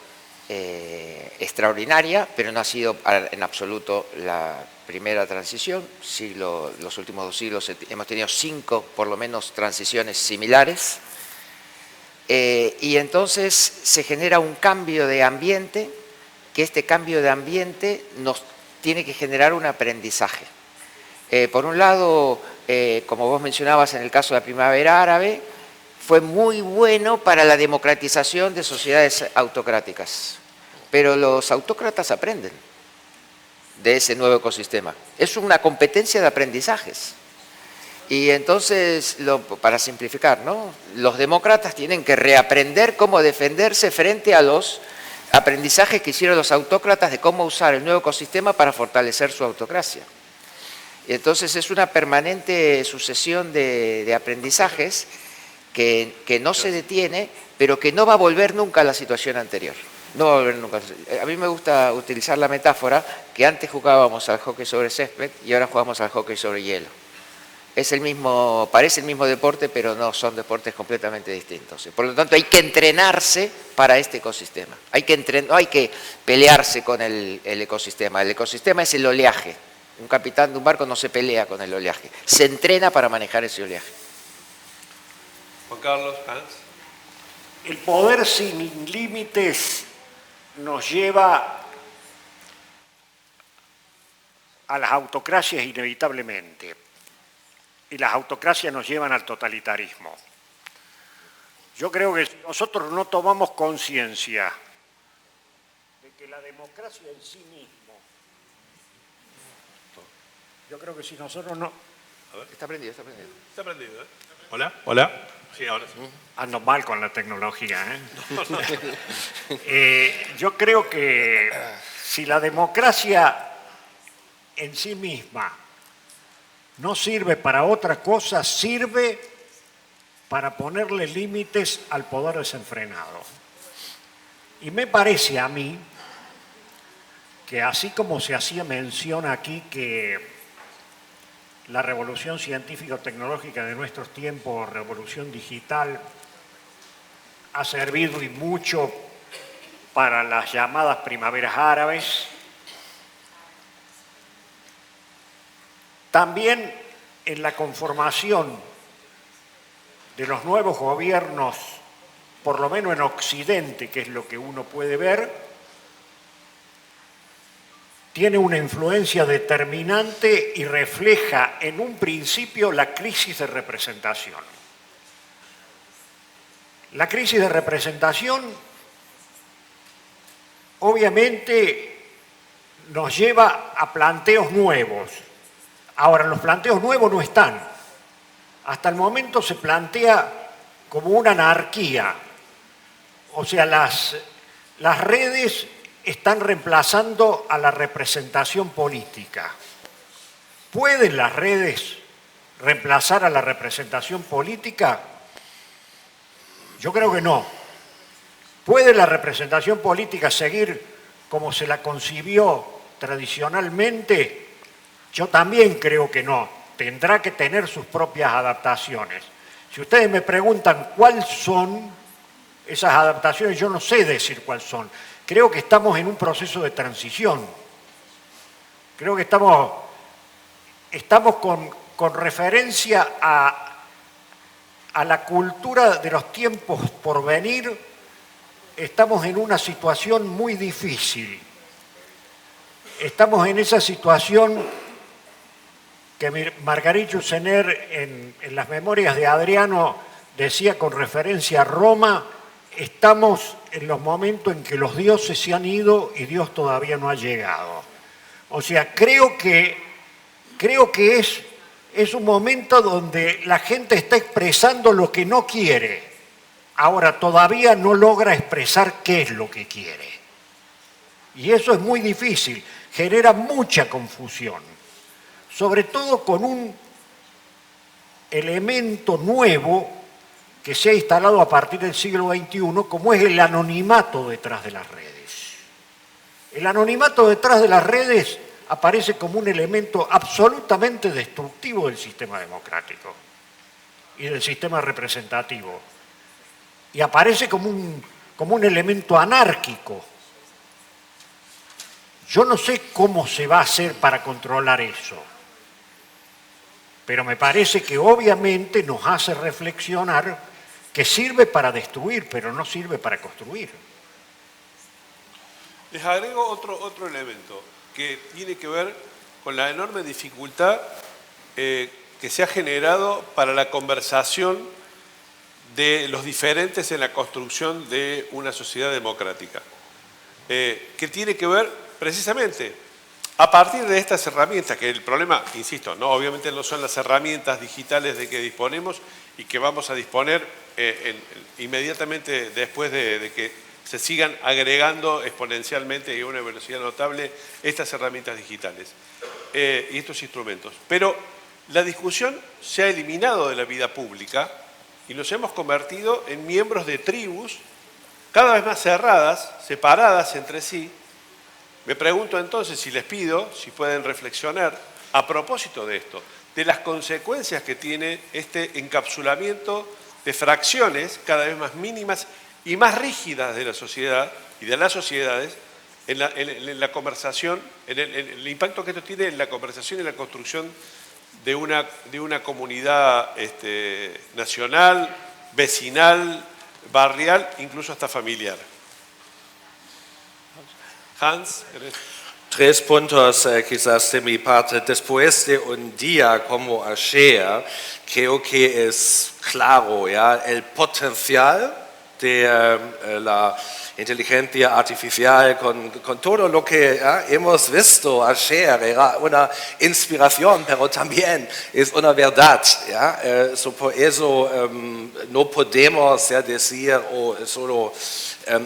[SPEAKER 2] extraordinaria, pero no ha sido en absoluto la primera transición. Los últimos 2 siglos hemos tenido 5, por lo menos, transiciones similares. Y entonces se genera un cambio de ambiente, que este cambio de ambiente nos tiene que generar un aprendizaje. Por un lado, como vos mencionabas en el caso de la primavera árabe, fue muy bueno para la democratización de sociedades autocráticas. Pero los autócratas aprenden de ese nuevo ecosistema. Es una competencia de aprendizajes. Y entonces, para simplificar, ¿no?, los demócratas tienen que reaprender cómo defenderse frente a los aprendizajes que hicieron los autócratas de cómo usar el nuevo ecosistema para fortalecer su autocracia. Y entonces es una permanente sucesión de aprendizajes que no se detiene, pero que no va a volver nunca a la situación anterior. No va a volver nunca. A mí me gusta utilizar la metáfora que antes jugábamos al hockey sobre césped y ahora jugamos al hockey sobre hielo. Es el mismo, parece el mismo deporte, pero no, son deportes completamente distintos. Por lo tanto, hay que entrenarse para este ecosistema. No hay que pelearse con el ecosistema. El ecosistema es el oleaje. Un capitán de un barco no se pelea con el oleaje. Se entrena para manejar ese oleaje.
[SPEAKER 1] Juan Carlos, Hans.
[SPEAKER 5] El poder sin límites nos lleva a las autocracias inevitablemente. Y las autocracias nos llevan al totalitarismo. Yo creo que si nosotros no tomamos conciencia de que la democracia en sí mismo, yo creo que si nosotros no...
[SPEAKER 2] A ver. Está prendido.
[SPEAKER 1] Está prendido, ¿eh? Hola, hola. Sí, ahora sí.
[SPEAKER 5] Ando mal con la tecnología, yo creo que si la democracia en sí misma no sirve para otra cosa, sirve para ponerle límites al poder desenfrenado. Y me parece a mí que así como se hacía mención aquí que la revolución científico-tecnológica de nuestros tiempos, revolución digital, ha servido y mucho para las llamadas primaveras árabes, también en la conformación de los nuevos gobiernos, por lo menos en Occidente, que es lo que uno puede ver, tiene una influencia determinante y refleja en un principio la crisis de representación. La crisis de representación obviamente nos lleva a planteos nuevos. Ahora, los planteos nuevos no están. Hasta el momento se plantea como una anarquía. O sea, las redes están reemplazando a la representación política. ¿Pueden las redes reemplazar a la representación política? Yo creo que no. ¿Puede la representación política seguir como se la concibió tradicionalmente? Yo también creo que no. Tendrá que tener sus propias adaptaciones. Si ustedes me preguntan cuáles son esas adaptaciones, yo no sé decir cuáles son. Creo que estamos en un proceso de transición. Creo que estamos con referencia a la cultura de los tiempos por venir, estamos en una situación muy difícil. Estamos en esa situación que Marguerite Yourcenar en las memorias de Adriano decía con referencia a Roma, estamos en los momentos en que los dioses se han ido y Dios todavía no ha llegado. O sea, creo que es un momento donde la gente está expresando lo que no quiere. Ahora, todavía no logra expresar qué es lo que quiere. Y eso es muy difícil, genera mucha confusión. Sobre todo con un elemento nuevo que se ha instalado a partir del siglo XXI, como es el anonimato detrás de las redes. El anonimato detrás de las redes aparece como un elemento absolutamente destructivo del sistema democrático y del sistema representativo. Y aparece como un elemento anárquico. Yo no sé cómo se va a hacer para controlar eso, pero me parece que obviamente nos hace reflexionar que sirve para destruir, pero no sirve para construir.
[SPEAKER 1] Les agrego otro elemento que tiene que ver con la enorme dificultad que se ha generado para la conversación de los diferentes en la construcción de una sociedad democrática, que tiene que ver precisamente a partir de estas herramientas, que el problema, insisto, no, obviamente no son las herramientas digitales de que disponemos y que vamos a disponer inmediatamente después de que se sigan agregando exponencialmente y a una velocidad notable estas herramientas digitales y estos instrumentos. Pero la discusión se ha eliminado de la vida pública y nos hemos convertido en miembros de tribus cada vez más cerradas, separadas entre sí. Me pregunto entonces, si les pido, si pueden reflexionar a propósito de esto, de las consecuencias que tiene este encapsulamiento de fracciones cada vez más mínimas y más rígidas de la sociedad y de las sociedades en la conversación, en el impacto que esto tiene en la conversación y en la construcción de una comunidad nacional, vecinal, barrial, incluso hasta familiar. Hans, ¿eres?
[SPEAKER 3] 3 puntos quizás de mi parte. Después de un día como ayer, creo que es claro, ¿ya?, el potencial de la inteligencia artificial con todo lo que hemos visto ayer. Era una inspiración, pero también es una verdad. ¿Ya? Por eso no podemos decir solo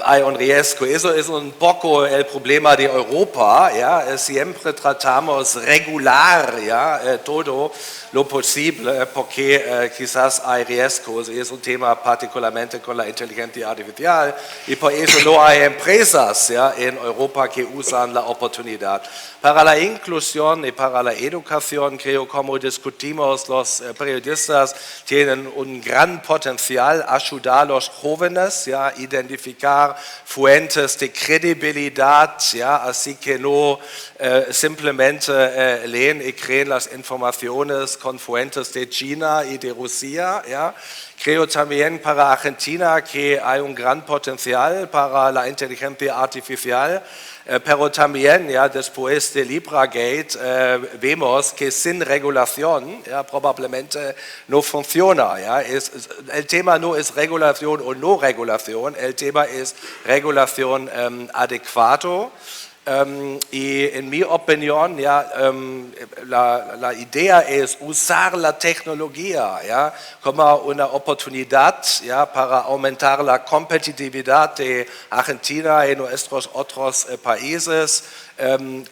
[SPEAKER 3] hay un riesgo. Eso es un poco el problema de Europa. ¿Ya? Siempre tratamos de regular, ¿ya?, todo lo posible porque quizás hay riesgos. Es un tema particularmente con la inteligencia artificial y por eso incluso no hay empresas en Europa que usan la oportunidad. Para la inclusión y para la educación, creo, como discutimos, los periodistas tienen un gran potencial ayudar a los jóvenes a identificar fuentes de credibilidad, así que no simplemente leen y creen las informaciones con fuentes de China y de Rusia. Creo también para Argentina que hay un gran potencial para la inteligencia artificial, pero también después de LibraGate vemos que sin regulación probablemente no funciona. El tema no es regulación o no regulación, el tema es regulación adecuada. Y en mi opinión, la idea es usar la tecnología como una oportunidad para aumentar la competitividad de Argentina y nuestros otros países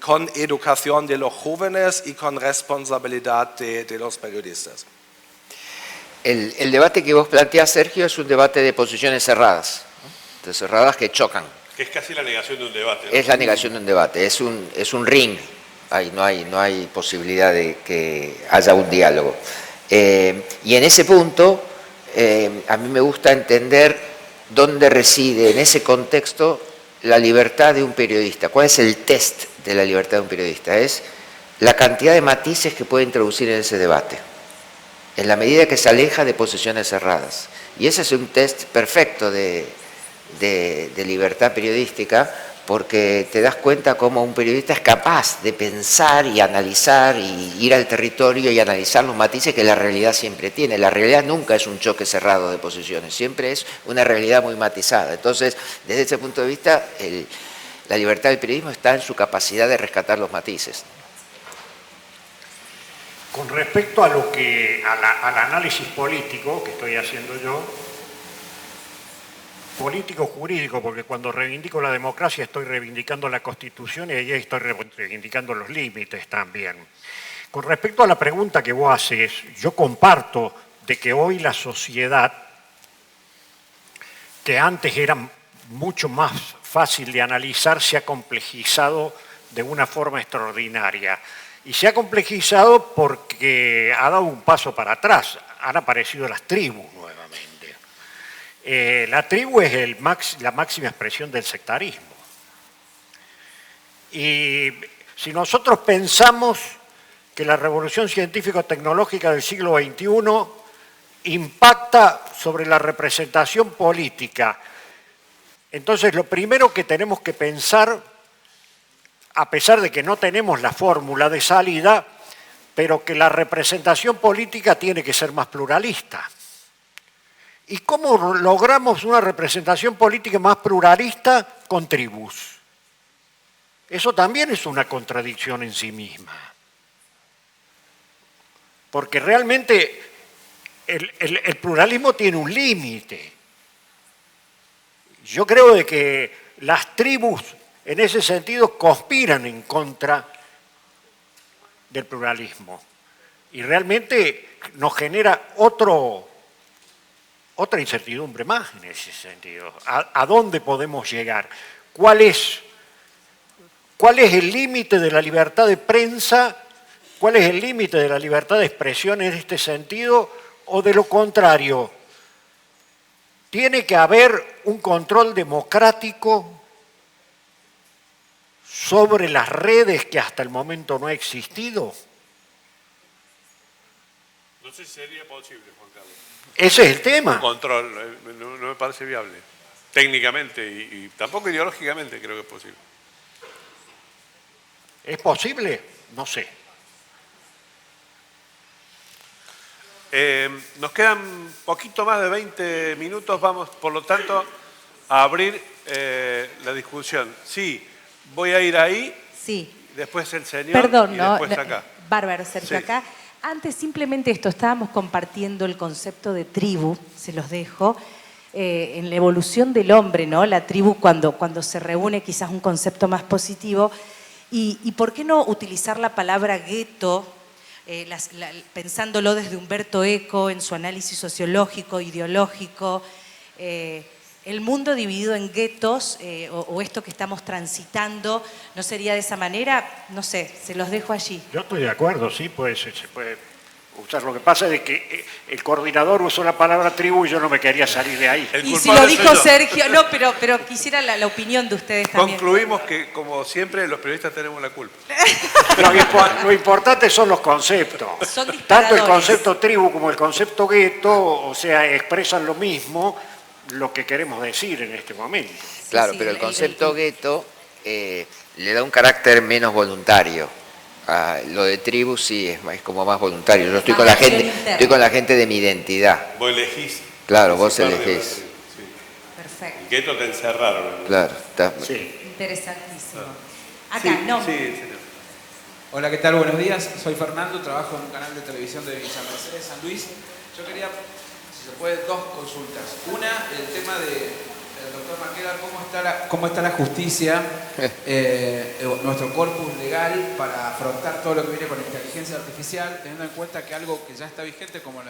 [SPEAKER 3] con educación de los jóvenes y con responsabilidad de los periodistas.
[SPEAKER 2] El debate que vos planteás, Sergio, es un debate de posiciones cerradas, de cerradas que chocan.
[SPEAKER 1] Que es casi la negación de un debate, ¿no?
[SPEAKER 2] Es la negación de un debate, es un ring, no hay posibilidad de que haya un diálogo. Y en ese punto, a mí me gusta entender dónde reside en ese contexto la libertad de un periodista. ¿Cuál es el test de la libertad de un periodista? Es la cantidad de matices que puede introducir en ese debate, en la medida que se aleja de posiciones cerradas. Y ese es un test perfecto de libertad periodística, porque te das cuenta cómo un periodista es capaz de pensar y analizar y ir al territorio y analizar los matices que la realidad siempre tiene. La realidad nunca es un choque cerrado de posiciones, siempre es una realidad muy matizada. Entonces, desde ese punto de vista, la libertad del periodismo está en su capacidad de rescatar los matices.
[SPEAKER 5] Con respecto a al análisis político que estoy haciendo yo, político-jurídico, porque cuando reivindico la democracia estoy reivindicando la Constitución y ahí estoy reivindicando los límites también. Con respecto a la pregunta que vos haces, yo comparto de que hoy la sociedad, que antes era mucho más fácil de analizar, se ha complejizado de una forma extraordinaria. Y se ha complejizado porque ha dado un paso para atrás, han aparecido las tribus nuevamente. La tribu es la máxima expresión del sectarismo. Y si nosotros pensamos que la revolución científico-tecnológica del siglo XXI impacta sobre la representación política, entonces lo primero que tenemos que pensar, a pesar de que no tenemos la fórmula de salida, pero que la representación política tiene que ser más pluralista. ¿Y cómo logramos una representación política más pluralista? Con tribus. Eso también es una contradicción en sí misma. Porque realmente el pluralismo tiene un límite. Yo creo de que las tribus en ese sentido conspiran en contra del pluralismo. Y realmente nos genera otra incertidumbre más en ese sentido. ¿A dónde podemos llegar? ¿Cuál es el límite de la libertad de prensa? ¿Cuál es el límite de la libertad de expresión en este sentido? ¿O de lo contrario? ¿Tiene que haber un control democrático sobre las redes que hasta el momento no ha existido?
[SPEAKER 1] No sé si sería posible, Juan Carlos.
[SPEAKER 5] Ese es el tema.
[SPEAKER 1] Control, no me parece viable. Técnicamente y tampoco ideológicamente creo que es posible.
[SPEAKER 5] ¿Es posible? No sé.
[SPEAKER 1] Nos quedan poquito más de 20 minutos, vamos por lo tanto a abrir la discusión. Sí, voy a ir ahí,
[SPEAKER 6] sí.
[SPEAKER 1] Después el señor
[SPEAKER 6] Perdón,
[SPEAKER 1] y
[SPEAKER 6] no,
[SPEAKER 1] después acá.
[SPEAKER 6] Bárbaro, Sergio,
[SPEAKER 1] Sí.
[SPEAKER 6] acá. Antes simplemente esto, estábamos compartiendo el concepto de tribu, se los dejo, en la evolución del hombre, ¿no? La tribu cuando se reúne quizás un concepto más positivo. Y ¿por qué no utilizar la palabra gueto, pensándolo desde Humberto Eco en su análisis sociológico, ideológico, el mundo dividido en guetos o esto que estamos transitando, ¿no sería de esa manera? No sé, se los dejo allí.
[SPEAKER 5] Yo estoy de acuerdo, sí, se puede usar. Lo que pasa es que el coordinador usó la palabra tribu y yo no me quería salir de ahí.
[SPEAKER 1] El
[SPEAKER 6] Y si
[SPEAKER 1] culpable
[SPEAKER 6] lo
[SPEAKER 1] soy
[SPEAKER 6] dijo
[SPEAKER 1] yo.
[SPEAKER 6] Sergio, no, pero quisiera la opinión de ustedes también.
[SPEAKER 1] Concluimos que, como siempre, los periodistas tenemos la culpa.
[SPEAKER 5] Lo importante son los conceptos.
[SPEAKER 6] Son
[SPEAKER 5] Tanto el
[SPEAKER 6] disparadores.
[SPEAKER 5] concepto tribu como el concepto gueto, o sea, expresan lo mismo, lo que queremos decir en este momento.
[SPEAKER 2] Claro,
[SPEAKER 6] sí,
[SPEAKER 2] pero el concepto gueto le da un carácter menos voluntario. Lo de tribu sí es como más voluntario. Yo estoy con la gente, estoy con la gente de mi identidad.
[SPEAKER 1] Vos elegís.
[SPEAKER 2] Claro, vos
[SPEAKER 1] participar de
[SPEAKER 2] elegís.
[SPEAKER 1] sí.
[SPEAKER 6] Perfecto,
[SPEAKER 1] El gueto te encerraron.
[SPEAKER 2] Claro, está.
[SPEAKER 5] Sí.
[SPEAKER 6] interesantísimo.
[SPEAKER 1] Sí,
[SPEAKER 6] Acá, no.
[SPEAKER 1] sí, señor.
[SPEAKER 7] Hola, ¿qué tal? Buenos días. Soy Fernando, trabajo en un canal de televisión de Villa Mercedes, San Luis. Yo quería, si se puede, dos consultas. Una, el tema del doctor Maqueda, cómo está la justicia, nuestro corpus legal para afrontar todo lo que viene con la inteligencia artificial, teniendo en cuenta que algo que ya está vigente como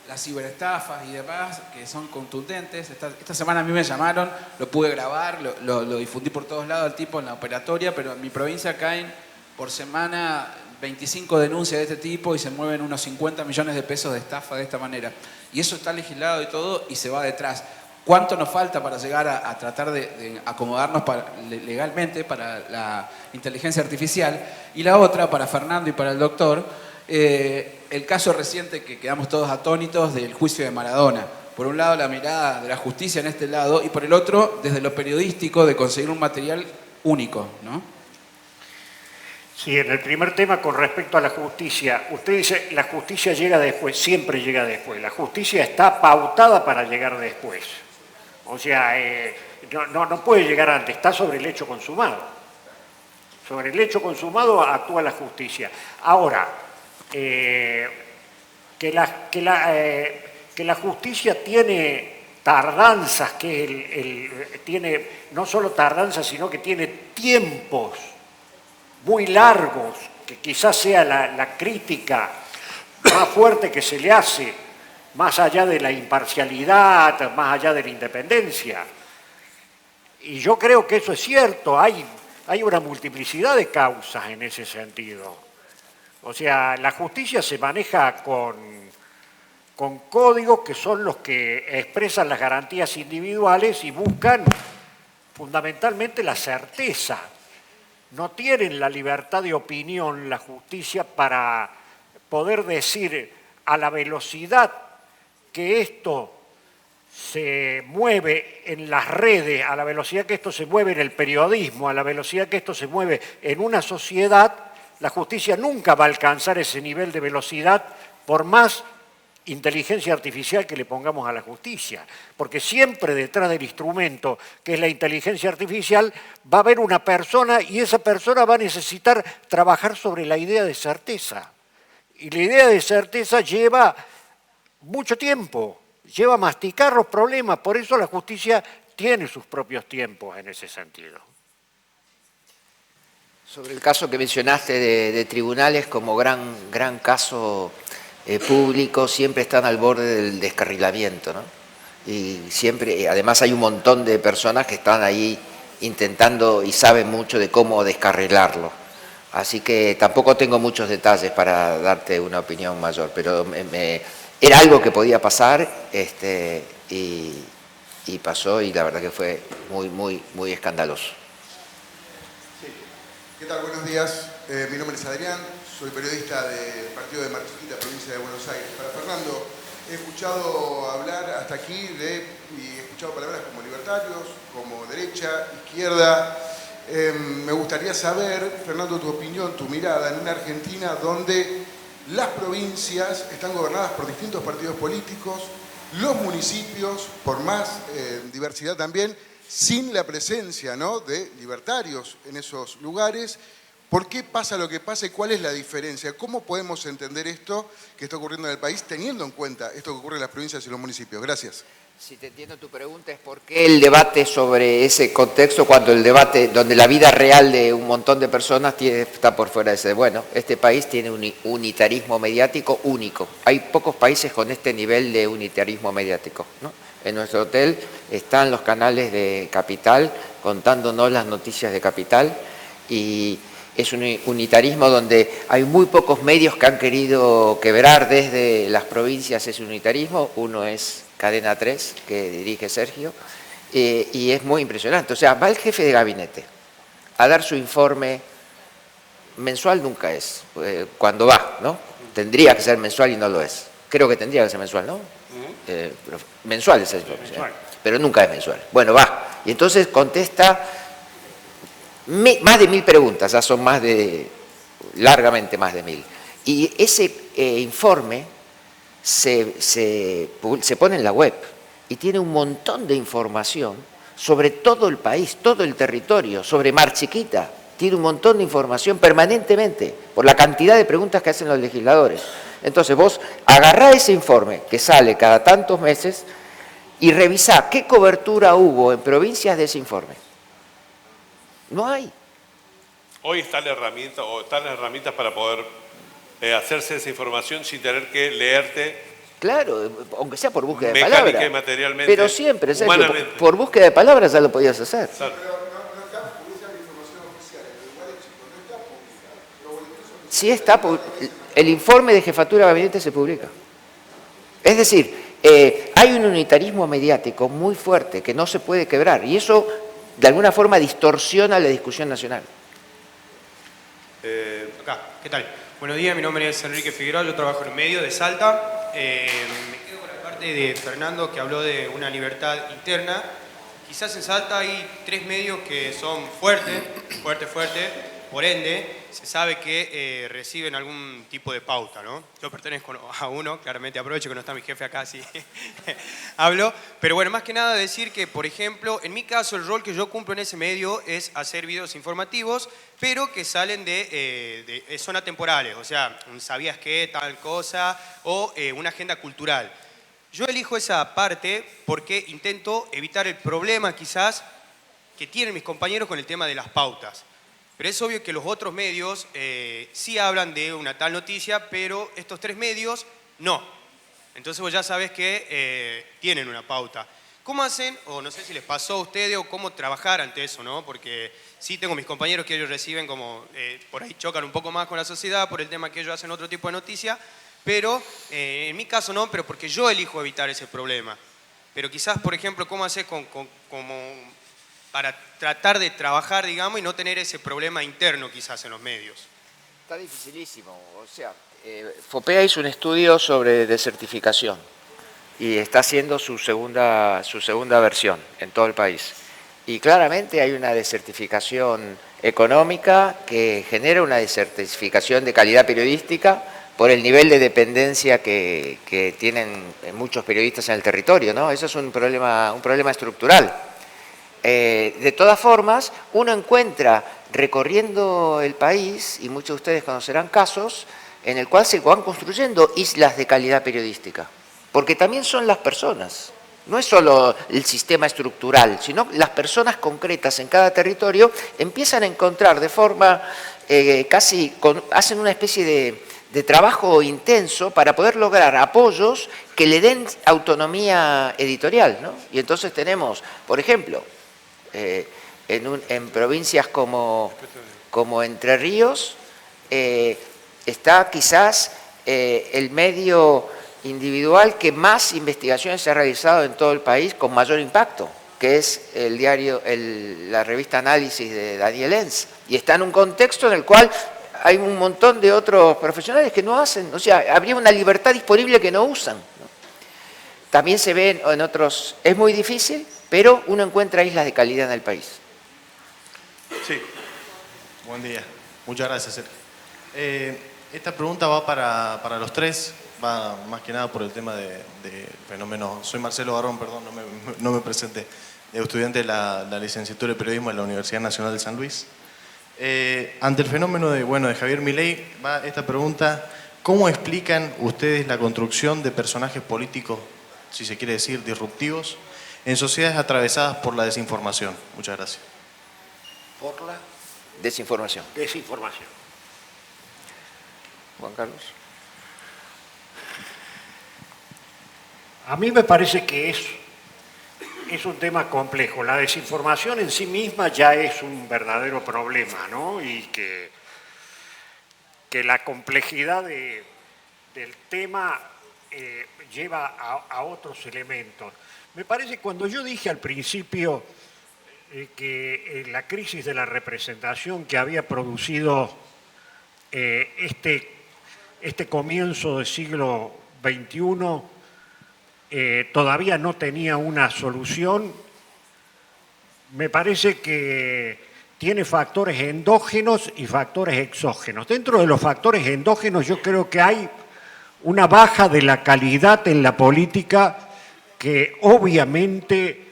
[SPEAKER 7] las ciberestafas y demás, que son contundentes. Esta semana a mí me llamaron, lo pude grabar, lo difundí por todos lados al tipo en la operatoria, pero en mi provincia caen por semana 25 denuncias de este tipo y se mueven unos 50 millones de pesos de estafa de esta manera. Y eso está legislado y todo y se va detrás. ¿Cuánto nos falta para llegar a tratar de acomodarnos legalmente para la inteligencia artificial? Y la otra, para Fernando y para el doctor, el caso reciente que quedamos todos atónitos del juicio de Maradona. Por un lado, la mirada de la justicia en este lado y por el otro, desde lo periodístico, de conseguir un material único, ¿no?
[SPEAKER 5] Sí, en el primer tema con respecto a la justicia, usted dice la justicia llega después, siempre llega después. La justicia está pautada para llegar después. O sea, no puede llegar antes, está sobre el hecho consumado. Sobre el hecho consumado actúa la justicia. Ahora, que la justicia tiene tardanzas, tiene no solo tardanzas, sino que tiene tiempos muy largos, que quizás sea la crítica más fuerte que se le hace, más allá de la imparcialidad, más allá de la independencia. Y yo creo que eso es cierto, hay una multiplicidad de causas en ese sentido. O sea, la justicia se maneja con códigos que son los que expresan las garantías individuales y buscan fundamentalmente la certeza. No tienen la libertad de opinión la justicia para poder decir a la velocidad que esto se mueve en las redes, a la velocidad que esto se mueve en el periodismo, a la velocidad que esto se mueve en una sociedad, la justicia nunca va a alcanzar ese nivel de velocidad por más inteligencia artificial que le pongamos a la justicia, porque siempre detrás del instrumento que es la inteligencia artificial va a haber una persona y esa persona va a necesitar trabajar sobre la idea de certeza. Y la idea de certeza lleva mucho tiempo, lleva a masticar los problemas, por eso la justicia tiene sus propios tiempos en ese sentido.
[SPEAKER 2] Sobre el caso que mencionaste de tribunales como gran caso público, siempre están al borde del descarrilamiento, ¿no? Y siempre, además hay un montón de personas que están ahí intentando y saben mucho de cómo descarrilarlo. Así que tampoco tengo muchos detalles para darte una opinión mayor, pero era algo que podía pasar y pasó y la verdad que fue muy escandaloso.
[SPEAKER 8] ¿Qué tal? Buenos días. Mi nombre es Adrián, soy periodista del partido de Mar Chiquita, provincia de Buenos Aires. Para Fernando, he escuchado hablar hasta aquí y he escuchado palabras como libertarios, como derecha, izquierda. Me gustaría saber, Fernando, tu opinión, tu mirada en una Argentina donde las provincias están gobernadas por distintos partidos políticos, los municipios, por más diversidad también, sin la presencia, ¿no?, de libertarios en esos lugares. ¿Por qué pasa lo que pasa y cuál es la diferencia? ¿Cómo podemos entender esto que está ocurriendo en el país teniendo en cuenta esto que ocurre en las provincias y los municipios? Gracias.
[SPEAKER 2] Si te entiendo tu pregunta es por qué el debate sobre ese contexto cuando el debate donde la vida real de un montón de personas está por fuera de ese. Bueno, este país tiene un unitarismo mediático único. Hay pocos países con este nivel de unitarismo mediático, ¿no? En nuestro hotel están los canales de Capital contándonos las noticias de Capital y es un unitarismo donde hay muy pocos medios que han querido quebrar desde las provincias ese unitarismo. Uno es Cadena 3, que dirige Sergio, y es muy impresionante. O sea, va el jefe de gabinete a dar su informe mensual, nunca es, cuando va, ¿no? Tendría que ser mensual y no lo es. Creo que tendría que ser mensual, ¿no? Mensual es el informe,
[SPEAKER 4] Mensual.
[SPEAKER 2] pero nunca es mensual. Bueno, va. Y entonces contesta más de 1000 preguntas, ya son largamente más de 1000. Y ese informe se pone en la web y tiene un montón de información sobre todo el país, todo el territorio, sobre Mar Chiquita. Tiene un montón de información permanentemente por la cantidad de preguntas que hacen los legisladores. Entonces vos agarrá ese informe que sale cada tantos meses y revisá qué cobertura hubo en provincias de ese informe. No hay.
[SPEAKER 1] Hoy está la herramienta, o están las herramientas para poder hacerse esa información sin tener que leerte.
[SPEAKER 2] Claro, aunque sea por búsqueda de
[SPEAKER 1] Mecánica
[SPEAKER 2] palabras.
[SPEAKER 1] y materialmente,
[SPEAKER 2] Pero siempre, Sergio,
[SPEAKER 1] humanamente.
[SPEAKER 2] por búsqueda de palabras ya lo podías hacer.
[SPEAKER 1] Claro.
[SPEAKER 2] Sí está, el informe de jefatura de gabinete se publica. Es decir, hay un unitarismo mediático muy fuerte que no se puede quebrar y eso de alguna forma distorsiona la discusión nacional.
[SPEAKER 9] Acá, ¿qué tal? Buenos días, mi nombre es Enrique Figueroa, yo trabajo en el medio de Salta. Me quedo con la parte de Fernando que habló de una libertad interna. Quizás en Salta hay 3 medios que son fuertes, por ende se sabe que reciben algún tipo de pauta, ¿no? Yo pertenezco a uno, claramente aprovecho que no está mi jefe acá, así hablo. Pero bueno, más que nada decir que, por ejemplo, en mi caso el rol que yo cumplo en ese medio es hacer videos informativos, pero que salen son atemporales, o sea, un ¿sabías qué? Tal cosa, o una agenda cultural. Yo elijo esa parte porque intento evitar el problema quizás que tienen mis compañeros con el tema de las pautas. Pero es obvio que los otros medios sí hablan de una tal noticia, pero estos 3 medios no. Entonces vos ya sabés que tienen una pauta. ¿Cómo hacen, o no sé si les pasó a ustedes, o cómo trabajar ante eso, ¿no? Porque sí tengo mis compañeros que ellos reciben como, por ahí chocan un poco más con la sociedad por el tema que ellos hacen otro tipo de noticia, pero en mi caso no, pero porque yo elijo evitar ese problema. Pero quizás, por ejemplo, ¿cómo haces para tratar de trabajar, digamos, y no tener ese problema interno quizás en los medios?
[SPEAKER 2] Está dificilísimo. O sea, FOPEA hizo un estudio sobre desertificación y está haciendo su segunda versión en todo el país. Y claramente hay una desertificación económica que genera una desertificación de calidad periodística por el nivel de dependencia que tienen muchos periodistas en el territorio, ¿no? Eso es un problema estructural. De todas formas, uno encuentra recorriendo el país, y muchos de ustedes conocerán casos, en el cual se van construyendo islas de calidad periodística, porque también son las personas, no es solo el sistema estructural, sino las personas concretas en cada territorio empiezan a encontrar de forma hacen una especie de trabajo intenso para poder lograr apoyos que le den autonomía editorial, ¿no? Y entonces tenemos, por ejemplo, en provincias como Entre Ríos, está quizás el medio individual que más investigaciones se ha realizado en todo el país con mayor impacto, que es el diario, la revista Análisis de Daniel Enz. Y está en un contexto en el cual hay un montón de otros profesionales que no hacen, o sea, habría una libertad disponible que no usan, ¿no? También se ve en otros, es muy difícil, pero uno encuentra islas de calidad en el país.
[SPEAKER 1] Sí.
[SPEAKER 10] Buen día. Muchas gracias, Sergio. Esta pregunta va para los 3, va más que nada por el tema de fenómeno. Soy Marcelo Barrón, perdón, no me presenté. Estudiante de la licenciatura de Periodismo en la Universidad Nacional de San Luis. Ante el fenómeno de Javier Milei, va esta pregunta: ¿cómo explican ustedes la construcción de personajes políticos, si se quiere decir, disruptivos, en sociedades atravesadas por la desinformación? Muchas gracias.
[SPEAKER 5] Por la
[SPEAKER 2] Desinformación.
[SPEAKER 5] desinformación.
[SPEAKER 2] Juan Carlos.
[SPEAKER 5] A mí me parece que es es un tema complejo. La desinformación en sí misma ya es un verdadero problema, ¿no? Y que la complejidad del tema lleva a otros elementos. Me parece, cuando yo dije al principio que la crisis de la representación que había producido este comienzo del siglo XXI todavía no tenía una solución, me parece que tiene factores endógenos y factores exógenos. Dentro de los factores endógenos yo creo que hay una baja de la calidad en la política que obviamente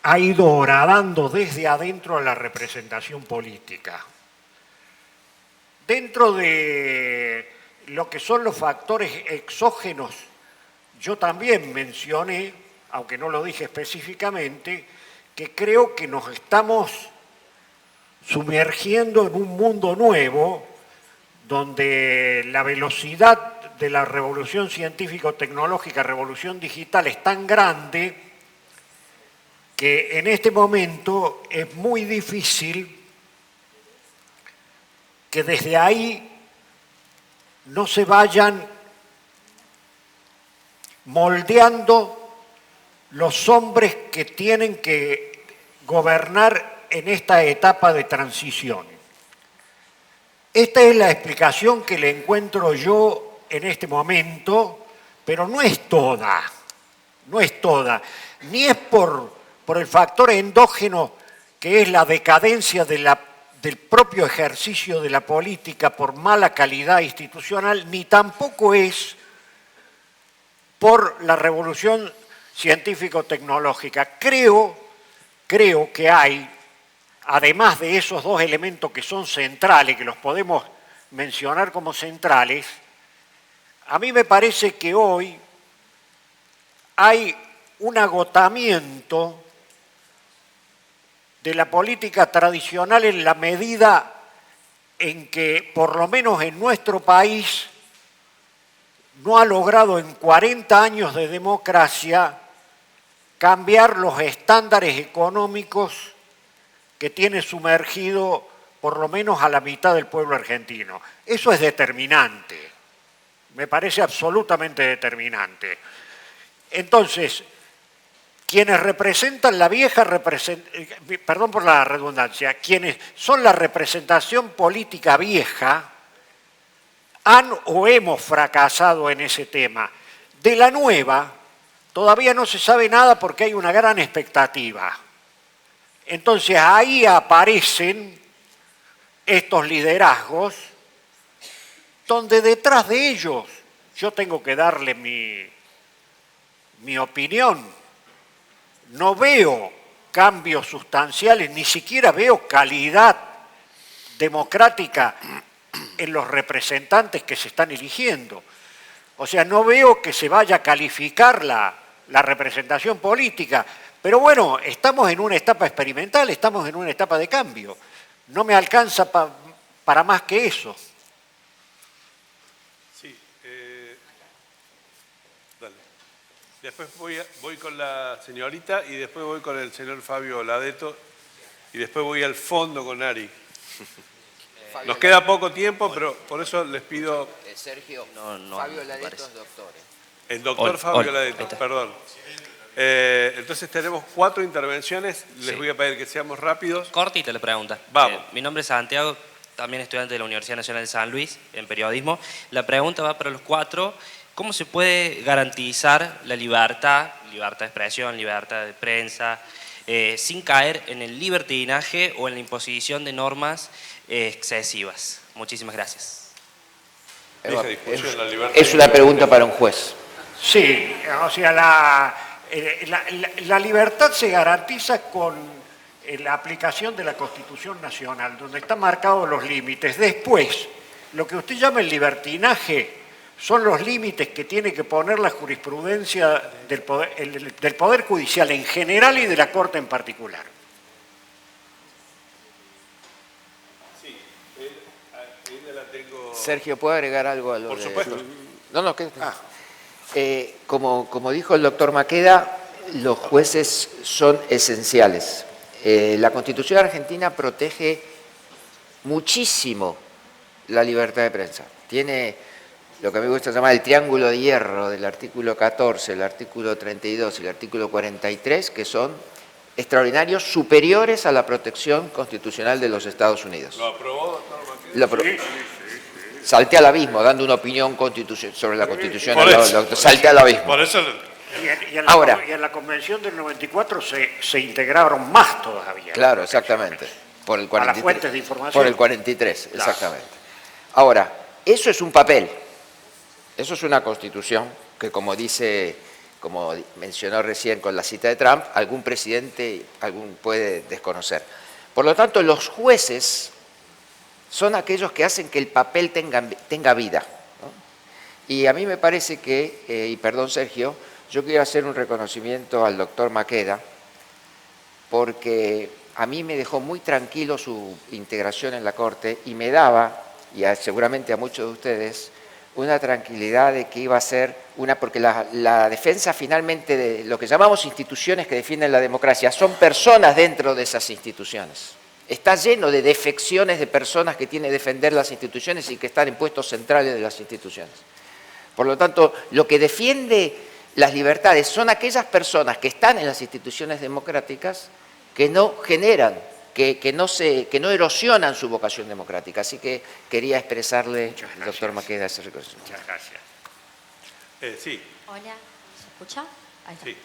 [SPEAKER 5] ha ido horadando desde adentro a la representación política. Dentro de lo que son los factores exógenos, yo también mencioné, aunque no lo dije específicamente, que creo que nos estamos sumergiendo en un mundo nuevo donde la velocidad de la revolución científico-tecnológica, revolución digital, es tan grande que en este momento es muy difícil que desde ahí no se vayan moldeando los hombres que tienen que gobernar en esta etapa de transición. Esta es la explicación que le encuentro yo en este momento, pero no es toda, ni es por el factor endógeno que es la decadencia del propio ejercicio de la política por mala calidad institucional, ni tampoco es por la revolución científico-tecnológica. Creo que hay, además de esos dos elementos que son centrales, que los podemos mencionar como centrales, a mí me parece que hoy hay un agotamiento de la política tradicional en la medida en que, por lo menos en nuestro país, no ha logrado en 40 años de democracia cambiar los estándares económicos que tiene sumergido por lo menos a la mitad del pueblo argentino. Eso es determinante, me parece absolutamente determinante. Entonces, quienes representan la vieja, perdón por la redundancia, quienes son la representación política vieja, han o hemos fracasado en ese tema. De la nueva, todavía no se sabe nada porque hay una gran expectativa. Entonces ahí aparecen estos liderazgos, donde detrás de ellos, yo tengo que darle mi opinión, no veo cambios sustanciales, ni siquiera veo calidad democrática en los representantes que se están eligiendo. O sea, no veo que se vaya a calificar la representación política. Pero bueno, estamos en una etapa experimental, estamos en una etapa de cambio. No me alcanza para más que eso.
[SPEAKER 1] Sí, dale. Después voy con la señorita y después voy con el señor Fabio Ladeto y después voy al fondo con Ari. Nos queda poco tiempo, pero por eso les pido...
[SPEAKER 2] Sergio, Fabio Ladeto es doctor.
[SPEAKER 1] El doctor Fabio Ladeto, perdón. Entonces tenemos 4 intervenciones, les voy a pedir que seamos rápidos.
[SPEAKER 11] Cortita la pregunta.
[SPEAKER 1] Vamos.
[SPEAKER 11] Mi nombre es Santiago, también estudiante de la Universidad Nacional de San Luis en periodismo. La pregunta va para los 4. ¿Cómo se puede garantizar la libertad de expresión, libertad de prensa, sin caer en el libertinaje o en la imposición de normas excesivas? Muchísimas gracias.
[SPEAKER 2] Es una pregunta para un juez.
[SPEAKER 5] Sí, o sea, la libertad se garantiza con la aplicación de la Constitución Nacional, donde están marcados los límites. Después, lo que usted llama el libertinaje son los límites que tiene que poner la jurisprudencia del Poder Judicial en general y de la Corte en particular.
[SPEAKER 1] Sí, ahí la tengo...
[SPEAKER 2] Sergio, ¿puedo agregar algo a lo
[SPEAKER 1] Por supuesto.
[SPEAKER 2] No, ¿qué? Como dijo el doctor Maqueda, Los jueces son esenciales. La Constitución argentina protege muchísimo la libertad de prensa. Tiene lo que a mí me gusta llamar el triángulo de hierro del artículo 14, el artículo 32 y el artículo 43, que son extraordinarios, superiores a la protección constitucional de los Estados Unidos.
[SPEAKER 1] ¿Lo aprobó, doctor Martínez?
[SPEAKER 2] Lo aprobó. Salté al abismo, dando una opinión sobre la Constitución. Salté al abismo.
[SPEAKER 1] Por eso
[SPEAKER 5] Y en la Convención del 94 se integraron más todavía.
[SPEAKER 2] Claro, exactamente. Por el 43.
[SPEAKER 5] A las fuentes de información.
[SPEAKER 2] Por el 43,
[SPEAKER 5] Claro.
[SPEAKER 2] exactamente. Ahora, eso es un papel. Eso es una Constitución que, como mencionó recién con la cita de Trump, algún presidente puede desconocer. Por lo tanto, los jueces son aquellos que hacen que el papel tenga vida, ¿no? Y a mí me parece que, y perdón Sergio, yo quiero hacer un reconocimiento al doctor Maqueda, porque a mí me dejó muy tranquilo su integración en la Corte y me daba, y seguramente a muchos de ustedes, una tranquilidad de que iba a ser porque la defensa finalmente de lo que llamamos instituciones que defienden la democracia son personas dentro de esas instituciones. Está lleno de defecciones de personas que tienen que defender las instituciones y que están en puestos centrales de las instituciones. Por lo tanto, lo que defiende las libertades son aquellas personas que están en las instituciones democráticas que no generan, que no erosionan su vocación democrática. Así que quería expresarle al doctor Maqueda ese reconocimiento.
[SPEAKER 5] Muchas gracias.
[SPEAKER 1] Sí.
[SPEAKER 12] Hola, ¿se escucha? Ahí está.
[SPEAKER 1] Sí.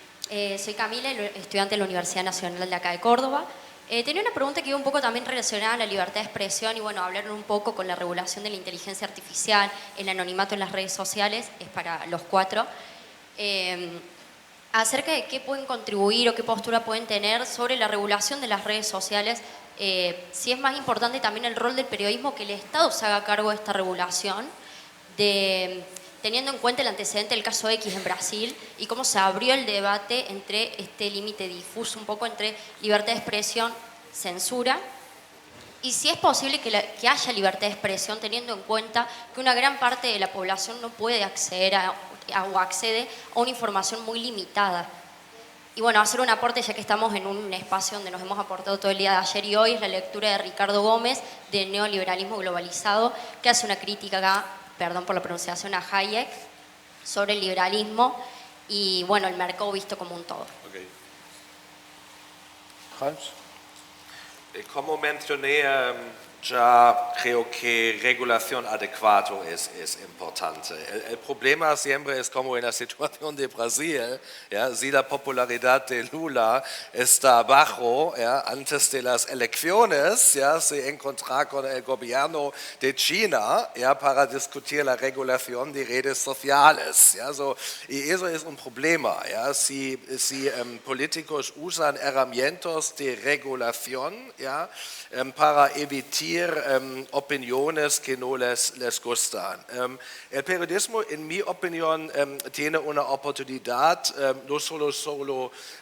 [SPEAKER 12] Soy Camila, estudiante de la Universidad Nacional de acá de Córdoba. Tenía una pregunta que iba un poco también relacionada a la libertad de expresión y bueno, hablar un poco con la regulación de la inteligencia artificial, el anonimato en las redes sociales, es para los cuatro. Acerca de qué pueden contribuir o qué postura pueden tener sobre la regulación de las redes sociales, si es más importante también el rol del periodismo que el Estado se haga cargo de esta regulación, teniendo en cuenta el antecedente del caso X en Brasil y cómo se abrió el debate entre este límite difuso un poco entre libertad de expresión, censura, y si es posible que haya libertad de expresión teniendo en cuenta que una gran parte de la población no puede acceder o accede a una información muy limitada. Y bueno, hacer un aporte, ya que estamos en un espacio donde nos hemos aportado todo el día de ayer y hoy, es la lectura de Ricardo Gómez, de Neoliberalismo Globalizado, que hace una crítica acá, perdón por la pronunciación, a Hayek, sobre el liberalismo y bueno, el mercado visto como un todo.
[SPEAKER 1] Okay.
[SPEAKER 2] Hans.
[SPEAKER 3] Como mencioné, ya creo que regulación adecuada es importante. El problema siempre es como en la situación de Brasil, ¿ya? Si la popularidad de Lula está bajo, ¿ya? Antes de las elecciones, ¿ya? Se encontrará con el gobierno de China, ¿ya? Para discutir la regulación de redes sociales, ¿ya? Y eso es un problema, ¿ya? Si políticos usan herramientas de regulación, ¿ya? Para evitar opiniones que no les gustan. El periodismo, en mi opinión, tiene una oportunidad, no solo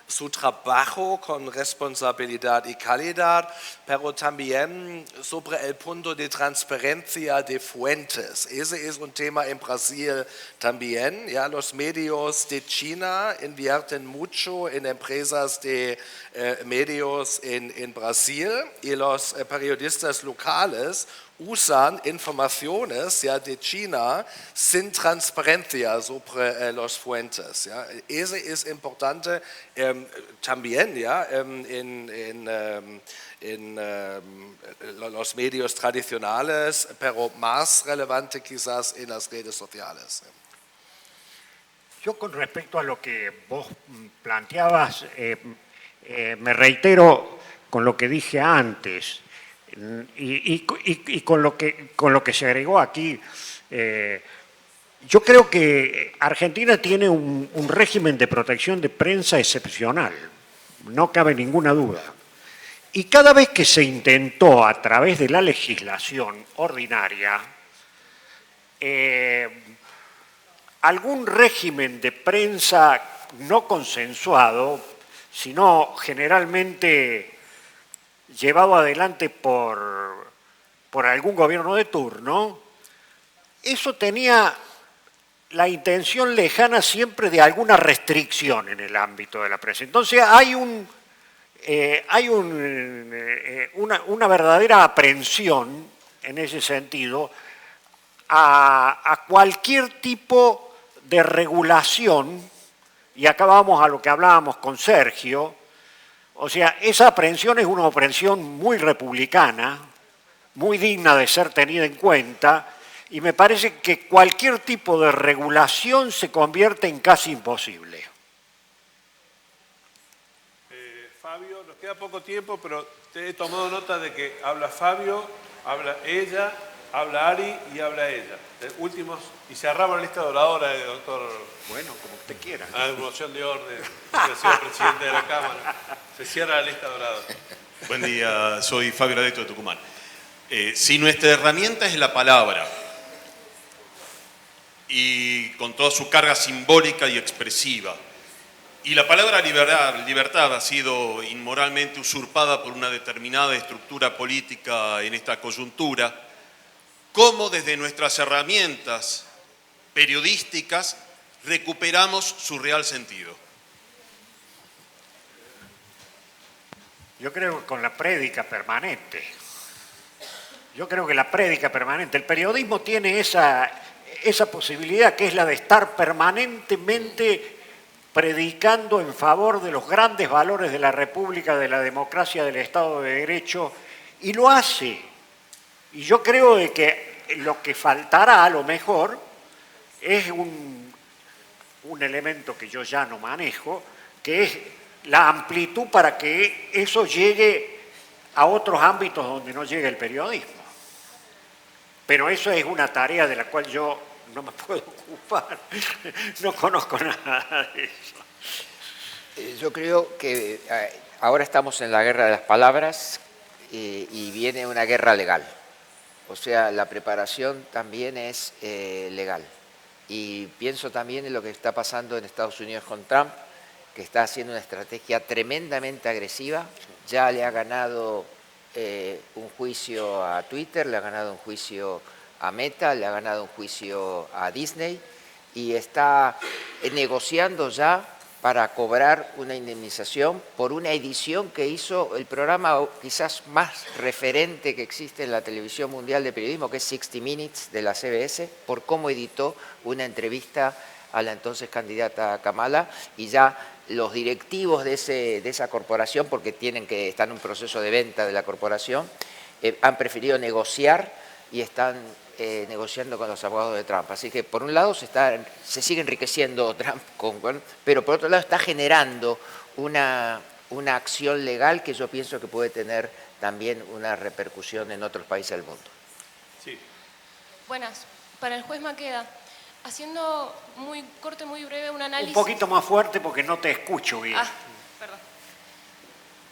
[SPEAKER 3] su trabajo con responsabilidad y calidad, pero también sobre el punto de transparencia de fuentes. Ese es un tema en Brasil también. ¿Ya? Los medios de China invierten mucho en empresas de medios en Brasil y los periodistas locales usan informaciones, ¿ya? De China sin transparencia sobre las fuentes. ¿Ya? Eso es importante también, ¿ya? En los medios tradicionales, pero más relevante quizás en las redes sociales.
[SPEAKER 5] Yo con respecto a lo que vos planteabas, me reitero con lo que dije antes y con lo que se agregó aquí. Yo creo que Argentina tiene un régimen de protección de prensa excepcional, no cabe ninguna duda. Y cada vez que se intentó a través de la legislación ordinaria algún régimen de prensa no consensuado, sino generalmente llevado adelante por algún gobierno de turno, eso tenía la intención lejana siempre de alguna restricción en el ámbito de la prensa. Entonces hay una verdadera aprehensión en ese sentido a cualquier tipo de regulación, y acá vamos a lo que hablábamos con Sergio. O sea, esa aprehensión es una aprehensión muy republicana, muy digna de ser tenida en cuenta, y me parece que cualquier tipo de regulación se convierte en casi imposible.
[SPEAKER 1] Fabio, nos queda poco tiempo, pero te he tomado nota de que habla Fabio, habla ella, habla Ari y habla ella. Últimos, y cerramos la lista de oradores, doctor.
[SPEAKER 5] Bueno, como usted quiera.
[SPEAKER 1] A moción de orden, señor presidente de la Cámara. Se cierra la lista de oradores.
[SPEAKER 13] Buen día, soy Fabio Radeto de Tucumán. Si nuestra herramienta es la palabra, y con toda su carga simbólica y expresiva, y la palabra libertad ha sido inmoralmente usurpada por una determinada estructura política en esta coyuntura, ¿cómo desde nuestras herramientas periodísticas recuperamos su real sentido?
[SPEAKER 5] Yo creo que con la prédica permanente. Yo creo que la prédica permanente. El periodismo tiene esa posibilidad, que es la de estar permanentemente predicando en favor de los grandes valores de la República, de la democracia, del Estado de Derecho, y lo hace. Y yo creo de que lo que faltará a lo mejor es un elemento que yo ya no manejo, que es la amplitud para que eso llegue a otros ámbitos donde no llegue el periodismo. Pero eso es una tarea de la cual yo no me puedo ocupar, no conozco nada de eso.
[SPEAKER 2] Yo creo que ahora estamos en la guerra de las palabras y viene una guerra legal. O sea, la preparación también es legal. Y pienso también en lo que está pasando en Estados Unidos con Trump, que está haciendo una estrategia tremendamente agresiva. Ya le ha ganado un juicio a Twitter, le ha ganado un juicio a Meta, le ha ganado un juicio a Disney y está negociando ya para cobrar una indemnización por una edición que hizo el programa quizás más referente que existe en la televisión mundial de periodismo, que es 60 Minutes de la CBS, por cómo editó una entrevista a la entonces candidata Kamala, y ya los directivos de esa corporación, porque están en un proceso de venta de la corporación, han preferido negociar y están negociando con los abogados de Trump. Así que por un lado se sigue enriqueciendo Trump, pero por otro lado está generando una acción legal que yo pienso que puede tener también una repercusión en otros países del mundo.
[SPEAKER 1] Sí.
[SPEAKER 14] Buenas. Para el juez Maqueda, haciendo muy corto, muy breve un análisis...
[SPEAKER 5] Un poquito más fuerte porque no te escucho bien.
[SPEAKER 14] Perdón.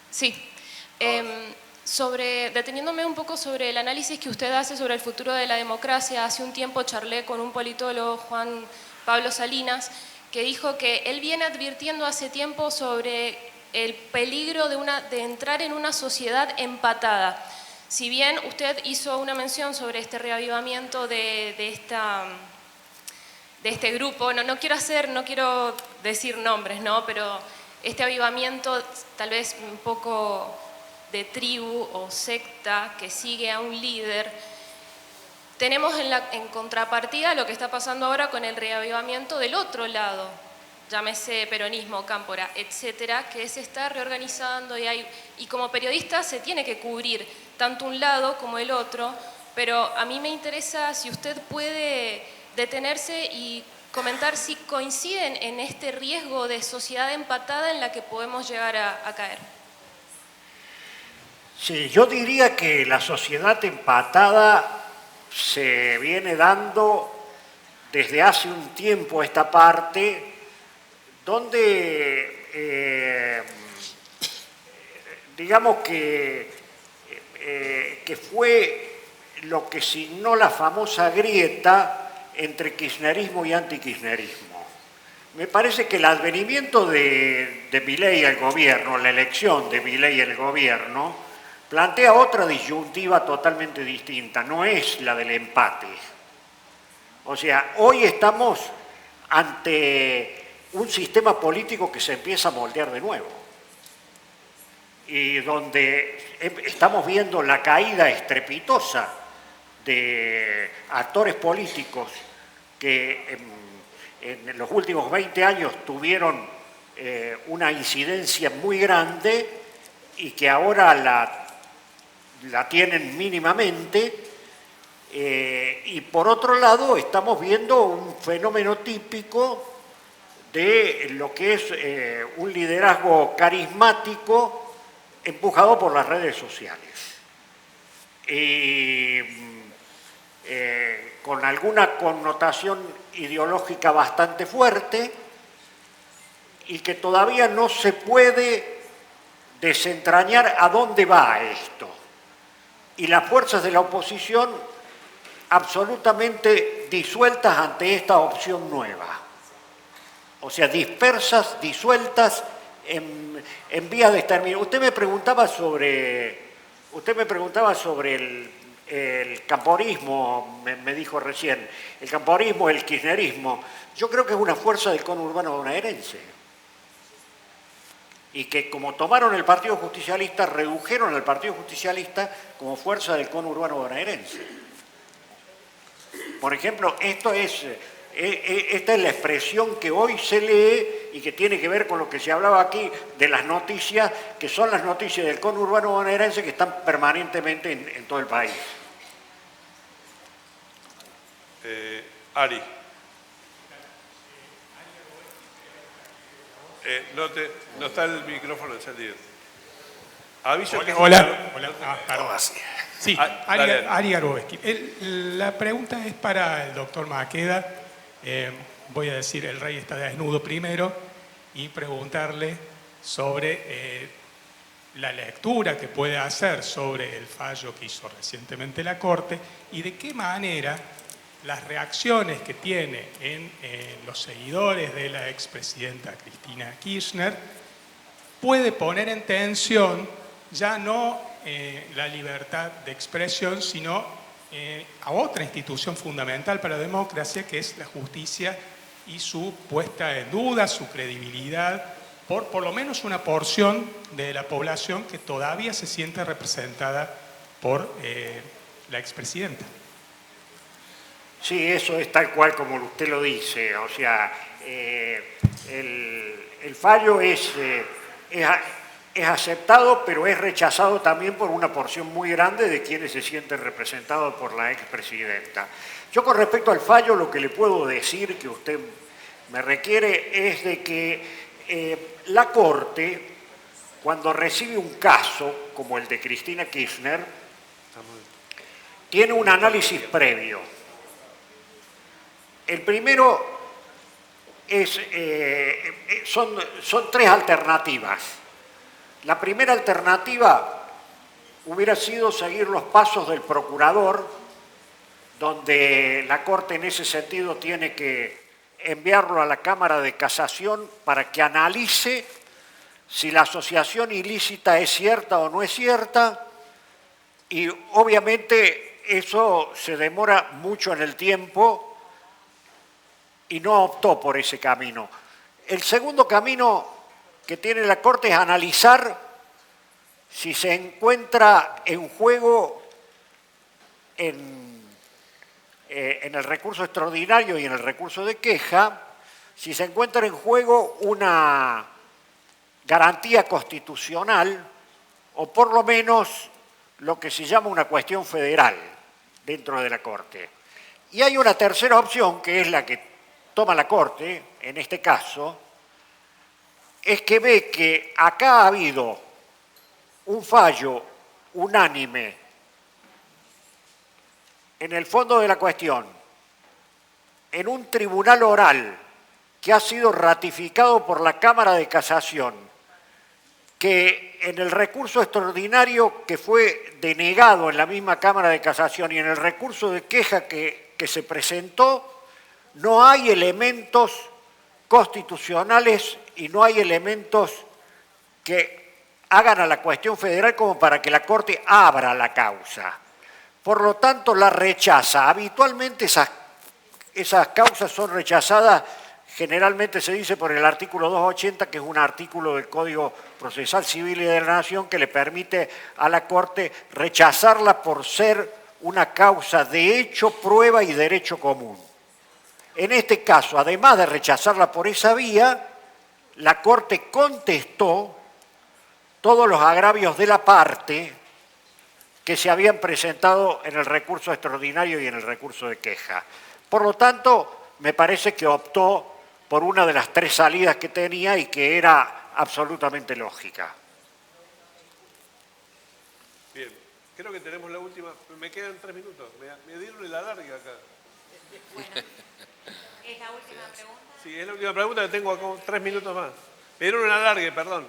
[SPEAKER 14] Sí. Deteniéndome un poco sobre el análisis que usted hace sobre el futuro de la democracia, hace un tiempo charlé con un politólogo, Juan Pablo Salinas, que dijo que él viene advirtiendo hace tiempo sobre el peligro de entrar en una sociedad empatada. Si bien usted hizo una mención sobre este reavivamiento de este grupo, no quiero decir nombres, ¿no? Pero este avivamiento tal vez un poco de tribu o secta que sigue a un líder, tenemos en contrapartida lo que está pasando ahora con el reavivamiento del otro lado, llámese peronismo, cámpora, etcétera, que se está reorganizando y como periodista se tiene que cubrir tanto un lado como el otro, pero a mí me interesa si usted puede detenerse y comentar si coinciden en este riesgo de sociedad empatada en la que podemos llegar a caer.
[SPEAKER 5] Sí, yo diría que la sociedad empatada se viene dando desde hace un tiempo a esta parte, donde digamos que fue lo que signó la famosa grieta entre kirchnerismo y antikirchnerismo. Me parece que el advenimiento de Milei al gobierno, la elección de Milei al gobierno, plantea otra disyuntiva totalmente distinta, no es la del empate. O sea, hoy estamos ante un sistema político que se empieza a moldear de nuevo y donde estamos viendo la caída estrepitosa de actores políticos que en los últimos 20 años tuvieron una incidencia muy grande y que ahora la tienen mínimamente. Y por otro lado estamos viendo un fenómeno típico de lo que es un liderazgo carismático empujado por las redes sociales. Con alguna connotación ideológica bastante fuerte y que todavía no se puede desentrañar a dónde va esto. Y las fuerzas de la oposición absolutamente disueltas ante esta opción nueva. O sea, dispersas, disueltas en vías de exterminio. Usted me preguntaba sobre el camporismo, me dijo recién, el camporismo, el kirchnerismo. Yo creo que es una fuerza del conurbano bonaerense. Y que como tomaron el Partido Justicialista, redujeron al Partido Justicialista como fuerza del conurbano bonaerense. Por ejemplo, esta es la expresión que hoy se lee y que tiene que ver con lo que se hablaba aquí de las noticias, que son las noticias del conurbano bonaerense que están permanentemente en todo el país.
[SPEAKER 1] Ari. No está el micrófono encendido. Aviso que...
[SPEAKER 15] Hola. Perdón. Sí,
[SPEAKER 1] dale.
[SPEAKER 15] Ari Garoveski. La pregunta es para el doctor Maqueda. Voy a decir, el rey está desnudo primero, y preguntarle sobre la lectura que puede hacer sobre el fallo que hizo recientemente la Corte y de qué manera las reacciones que tiene en los seguidores de la expresidenta Cristina Kirchner puede poner en tensión ya no la libertad de expresión, sino a otra institución fundamental para la democracia, que es la justicia, y su puesta en duda, su credibilidad, por lo menos una porción de la población que todavía se siente representada por la expresidenta.
[SPEAKER 5] Sí, eso es tal cual como usted lo dice. O sea, el fallo es aceptado, pero es rechazado también por una porción muy grande de quienes se sienten representados por la expresidenta. Yo con respecto al fallo lo que le puedo decir que usted me requiere es de que la Corte, cuando recibe un caso como el de Cristina Kirchner, tiene un análisis previo. El primero son tres alternativas. La primera alternativa hubiera sido seguir los pasos del procurador, donde la Corte en ese sentido tiene que enviarlo a la Cámara de Casación para que analice si la asociación ilícita es cierta o no es cierta, y obviamente eso se demora mucho en el tiempo y no optó por ese camino. El segundo camino que tiene la Corte es analizar si se encuentra en juego en el recurso extraordinario y en el recurso de queja, si se encuentra en juego una garantía constitucional o por lo menos lo que se llama una cuestión federal dentro de la Corte. Y hay una tercera opción, que es la que toma la Corte, en este caso, es que ve que acá ha habido un fallo unánime en el fondo de la cuestión, en un tribunal oral que ha sido ratificado por la Cámara de Casación, que en el recurso extraordinario que fue denegado en la misma Cámara de Casación y en el recurso de queja que se presentó, no hay elementos constitucionales y no hay elementos que hagan a la cuestión federal como para que la Corte abra la causa. Por lo tanto, la rechaza. Habitualmente esas causas son rechazadas generalmente se dice por el artículo 280, que es un artículo del Código Procesal Civil y de la Nación que le permite a la Corte rechazarla por ser una causa de hecho, prueba y derecho común. En este caso, además de rechazarla por esa vía, la Corte contestó todos los agravios de la parte que se habían presentado en el recurso extraordinario y en el recurso de queja. Por lo tanto, me parece que optó por una de las tres salidas que tenía y que era absolutamente lógica.
[SPEAKER 1] Bien, creo que tenemos la última. Me quedan 3 minutos. Me dieron el alargue acá.
[SPEAKER 16] Bueno, ¿es la última pregunta?
[SPEAKER 1] Sí, es la última pregunta que tengo acá 3 minutos más. Me dieron el alargue, perdón.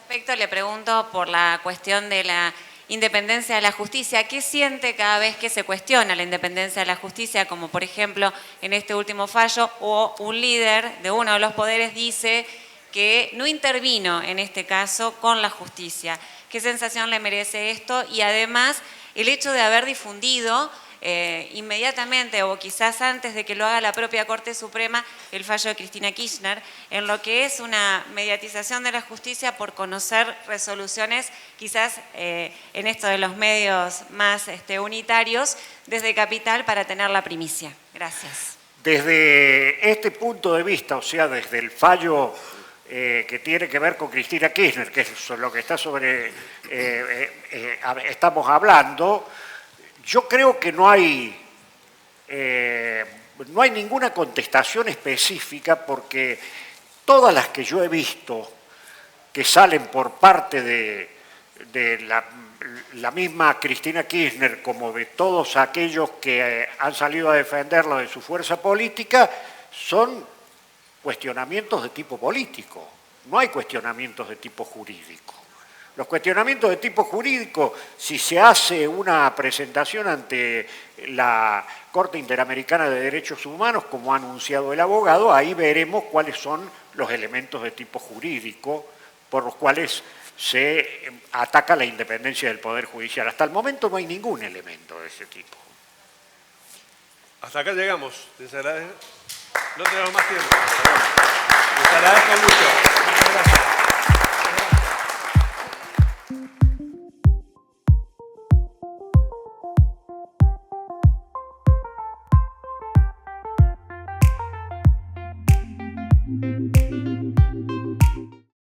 [SPEAKER 16] Respecto, le pregunto por la cuestión de la independencia de la justicia. ¿Qué siente cada vez que se cuestiona la independencia de la justicia? Como por ejemplo en este último fallo, o un líder de uno de los poderes dice que no intervino en este caso con la justicia. ¿Qué sensación le merece esto? Y además el hecho de haber difundido inmediatamente o quizás antes de que lo haga la propia Corte Suprema el fallo de Cristina Kirchner, en lo que es una mediatización de la justicia por conocer resoluciones quizás en esto de los medios más unitarios desde Capital para tener la primicia. Gracias.
[SPEAKER 5] Desde este punto de vista, o sea, desde el fallo que tiene que ver con Cristina Kirchner, que es lo que está estamos hablando, yo creo que no hay ninguna contestación específica, porque todas las que yo he visto que salen por parte de la misma Cristina Kirchner, como de todos aquellos que han salido a defenderlo de su fuerza política, son cuestionamientos de tipo político, no hay cuestionamientos de tipo jurídico. Los cuestionamientos de tipo jurídico, si se hace una presentación ante la Corte Interamericana de Derechos Humanos, como ha anunciado el abogado, ahí veremos cuáles son los elementos de tipo jurídico por los cuales se ataca la independencia del Poder Judicial. Hasta el momento no hay ningún elemento de ese tipo.
[SPEAKER 1] Hasta acá llegamos. Les agradezco. No tenemos más tiempo. Les agradezco mucho.